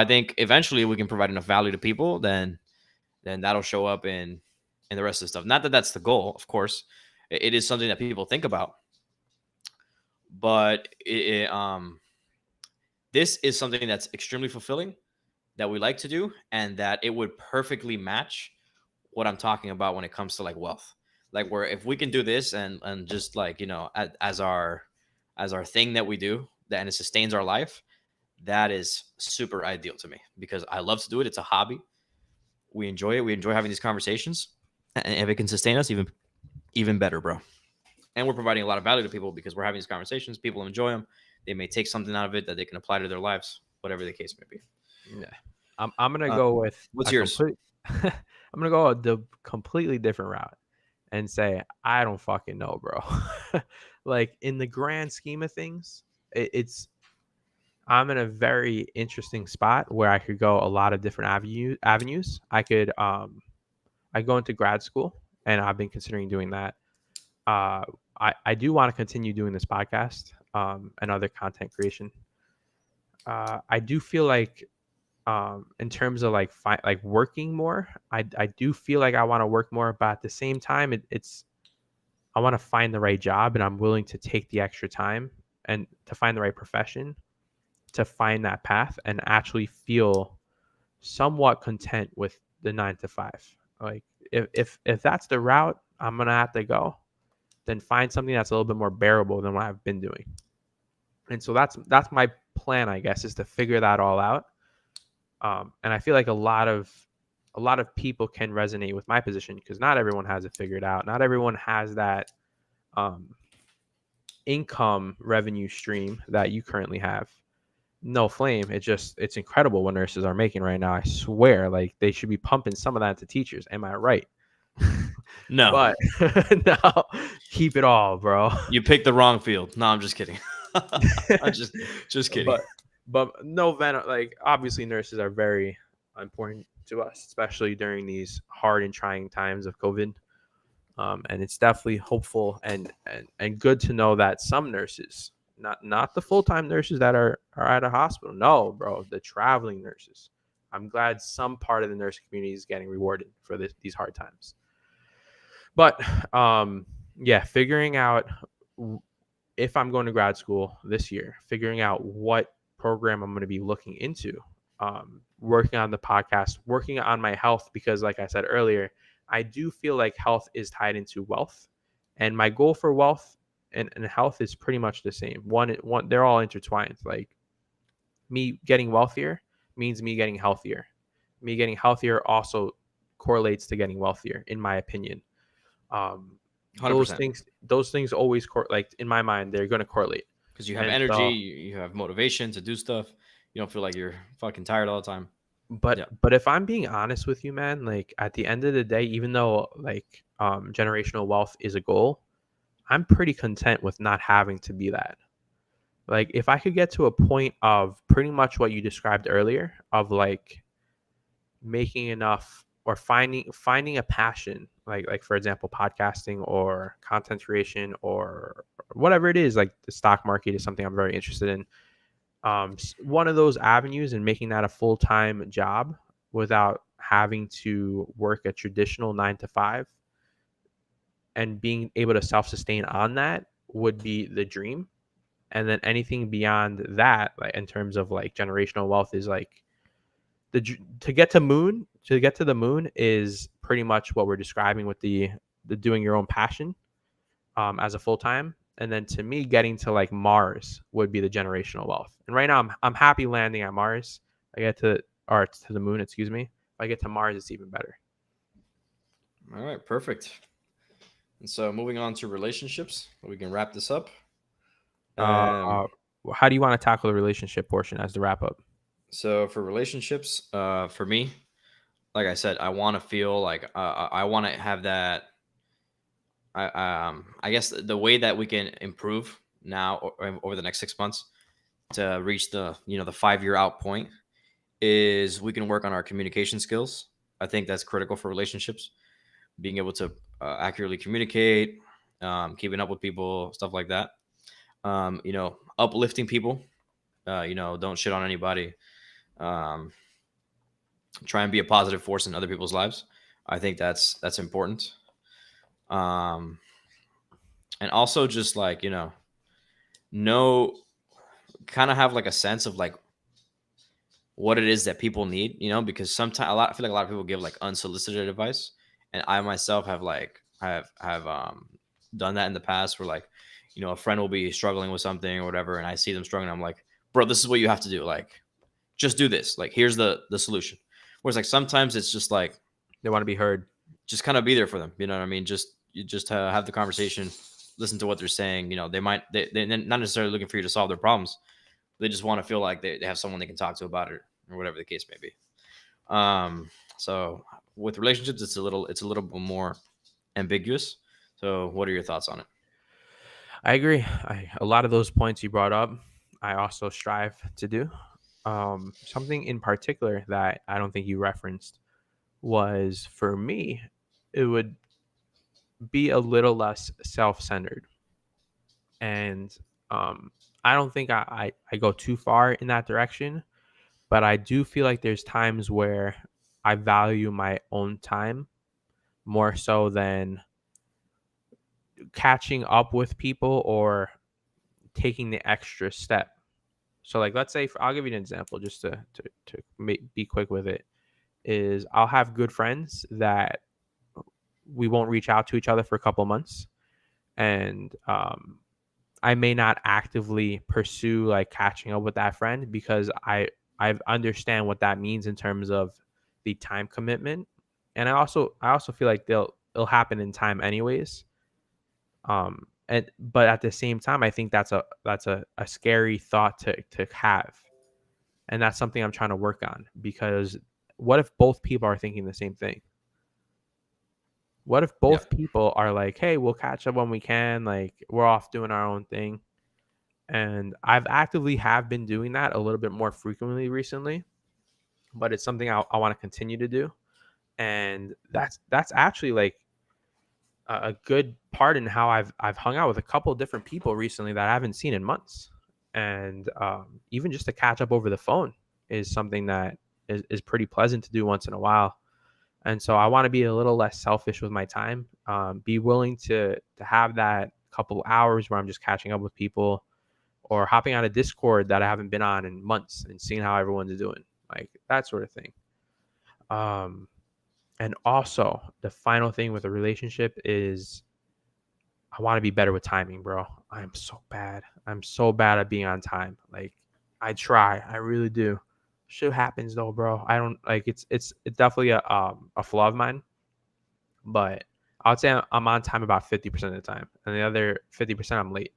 think eventually we can provide enough value to people, then that'll show up in the rest of the stuff. Not that that's the goal, of course. It is something that people think about, but this is something that's extremely fulfilling, that we like to do, and that it would perfectly match what I'm talking about when it comes to like wealth. Like, where if we can do this and just like as our thing that we do, that and it sustains our life, that is super ideal to me, because I love to do it. It's a hobby. We enjoy it. We enjoy having these conversations, and if it can sustain us, even better, bro. And we're providing a lot of value to people because we're having these conversations. People enjoy them. They may take something out of it that they can apply to their lives, whatever the case may be. Yeah. I'm gonna go with What's yours? I'm gonna go the completely different route and say I don't fucking know, bro. Like in the grand scheme of things, it's I'm in a very interesting spot where I could go a lot of different avenues. I go into grad school, and I've been considering doing that. Uh, I do want to continue doing this podcast and other content creation. I do feel like in terms of like like working more, I do feel like I want to work more, but at the same time it's I want to find the right job, and I'm willing to take the extra time and to find the right profession to find that path and actually feel somewhat content with the 9 to 5. Like if that's the route I'm gonna have to go, then find something that's a little bit more bearable than what I've been doing. And so that's my plan, I guess, is to figure that all out. And I feel like a lot of people can resonate with my position, because not everyone has it figured out. Not everyone has that income revenue stream that you currently have. No flame. It's incredible what nurses are making right now. I swear, like they should be pumping some of that to teachers. Am I right? No, But no, keep it all, bro. you picked the wrong field. No, I'm just kidding. I'm just kidding. But no venom. Like obviously, nurses are very important to us, especially during these hard and trying times of COVID. And it's definitely hopeful and good to know that some nurses, not the full-time nurses that are at a hospital. No, bro, the traveling nurses. I'm glad some part of the nursing community is getting rewarded for these hard times. But yeah, figuring out if I'm going to grad school this year, figuring out what program I'm going to be looking into. Working on the podcast, working on my health, because like I said earlier, I do feel like health is tied into wealth, and my goal for wealth and health is pretty much the same. One, they're all intertwined. Like me getting wealthier means me getting healthier. Me getting healthier also correlates to getting wealthier, in my opinion. Those 100%. things always like in my mind they're going to correlate. Because you have And energy, so, you have motivation to do stuff. You don't feel like you're fucking tired all the time. but Yeah. but if I'm being honest with you, man, like at the end of the day, even though like generational wealth is a goal, I'm pretty content with not having to be that. Like if I could get to a point of pretty much what you described earlier, of like making enough or finding a passion, like for example podcasting or content creation or whatever it is, like the stock market is something I'm very interested in. One of those avenues, and making that a full-time job without having to work a traditional 9 to 5, and being able to self-sustain on that would be the dream. And then anything beyond that, like in terms of like generational wealth, is like to get to the moon is pretty much what we're describing with the doing your own passion as a full time. And then to me, getting to like Mars would be the generational wealth. And right now, I'm happy landing at Mars. I get to or to the moon, excuse me. If I get to Mars, it's even better. All right, perfect. And so moving on to relationships, we can wrap this up. Uh, how do you want to tackle the relationship portion as the wrap up? So for relationships, for me, like I said, I want to feel like I want to have that. I guess the way that we can improve now over the next 6 months to reach the 5 year out point is we can work on our communication skills. I think that's critical for relationships. Being able to accurately communicate, keeping up with people, stuff like that. Uplifting people. Don't shit on anybody. Um, Try and be a positive force in other people's lives. I think that's important. Um, and also just like know kind of have like a sense of like what it is that people need, because sometimes I feel like a lot of people give like unsolicited advice, and I myself have like have done that in the past where like a friend will be struggling with something or whatever, and I see them struggling, I'm like, bro, this is what you have to do, like just do this, like here's the solution. Whereas like sometimes it's just like They want to be heard. just kind of be there for them, you know what I mean? You just have the conversation, listen to what they're saying. They're not necessarily looking for you to solve their problems. They just want to feel like they have someone they can talk to about it or whatever the case may be. So with relationships, it's a little bit more ambiguous. So what are your thoughts on it? I agree. A lot of those points you brought up, I also strive to do. Something in particular that I don't think you referenced was, for me, it would be a little less self-centered. And I don't think I go too far in that direction, but I do feel like there's times where I value my own time more so than catching up with people or taking the extra step. So like let's say I'll give you an example just to be quick with it. Is I'll have good friends that we won't reach out to each other for a couple months, and I may not actively pursue like catching up with that friend because I understand what that means in terms of the time commitment, and I also feel like it'll happen in time anyways. And but at the same time, I think that's a scary thought to have, and that's something I'm trying to work on, because what if both people are thinking the same thing? What if Yeah. both people are like, hey, we'll catch up when we can, like we're off doing our own thing? And I've actively have been doing that a little bit more frequently recently, but it's something I want to continue to do. And that's actually like a good part in how I've hung out with a couple of different people recently that I haven't seen in months. And even just to catch up over the phone is something that is pretty pleasant to do once in a while. And so I want to be a little less selfish with my time, be willing to have that couple hours where I'm just catching up with people, or hopping on a Discord that I haven't been on in months and seeing how everyone's doing, like that sort of thing. And also the final thing with a relationship is I want to be better with timing, bro. I'm so bad. I'm so bad at being on time. Like I try, I really do. Shit happens though, bro. I don't like it's definitely a flaw of mine, but I would say I'm on time about 50% of the time, and the other 50% I'm late.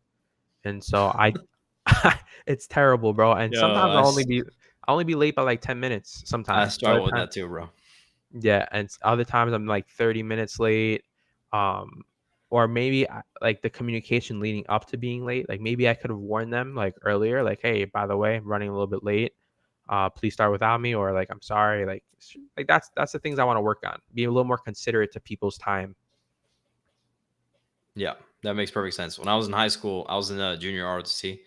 And so I, it's terrible, bro. And Yo, sometimes I'll only be late by like 10 minutes. I Sometimes other struggle with times, that too, bro. yeah, and other times I'm like 30 minutes late. Um, or maybe like the communication leading up to being late. Like maybe I could have warned them like earlier, like, hey, by the way, I'm running a little bit late. Please start without me, or like I'm sorry. Like that's the things I want to work on. Be a little more considerate to people's time. Yeah, that makes perfect sense. When I was in high school, I was in a junior ROTC,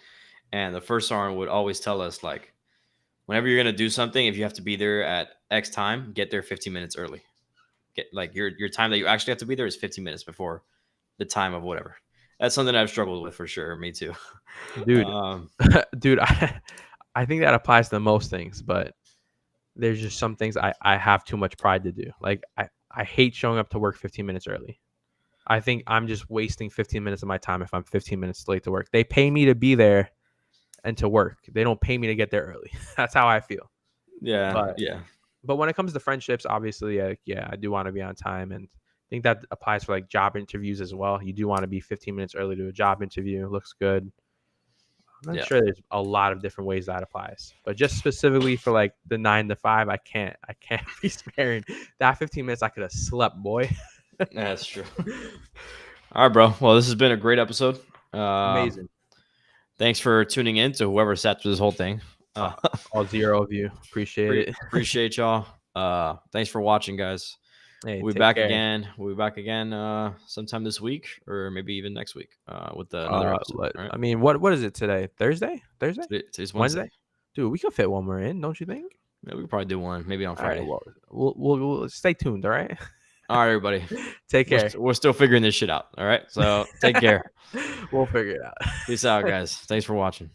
and the first sergeant would always tell us like, whenever you're gonna do something, if you have to be there at X time, get there 15 minutes early. Get like your time that you actually have to be there is 15 minutes before the time of whatever. That's something I've struggled with for sure. Me too. Dude, um, dude, I think that applies to most things, but there's just some things I have too much pride to do. Like I hate showing up to work 15 minutes early. I think I'm just wasting 15 minutes of my time if I'm 15 minutes late to work. They pay me to be there and to work. They don't pay me to get there early. That's how I feel. yeah, But yeah, when it comes to friendships, obviously, yeah, I do want to be on time, and I think that applies for like job interviews as well. You do want to be 15 minutes early to a job interview. It looks good. I'm not yeah. sure there's a lot of different ways that applies, but just specifically for like the 9 to 5, I can't be sparing that 15 minutes. I could have slept, boy. That's true. All right, bro. Well, this has been a great episode. Um, Amazing. thanks for tuning in to whoever sat through this whole thing. Uh, All 0 of you. Appreciate it. appreciate y'all. Thanks for watching, guys. Hey, We'll be take back care. again. We'll be back again sometime this week or maybe even next week with another episode. All right. I mean, what is it today? Thursday? Today's Wednesday? Wednesday. Dude, we could fit one more in, don't you think? Yeah, we could probably do one maybe on All right, Friday. well, we'll stay tuned, all right? All right, everybody. Take care. We're still figuring this shit out. All right. So take care. We'll figure it out. Peace out, guys. Thanks for watching.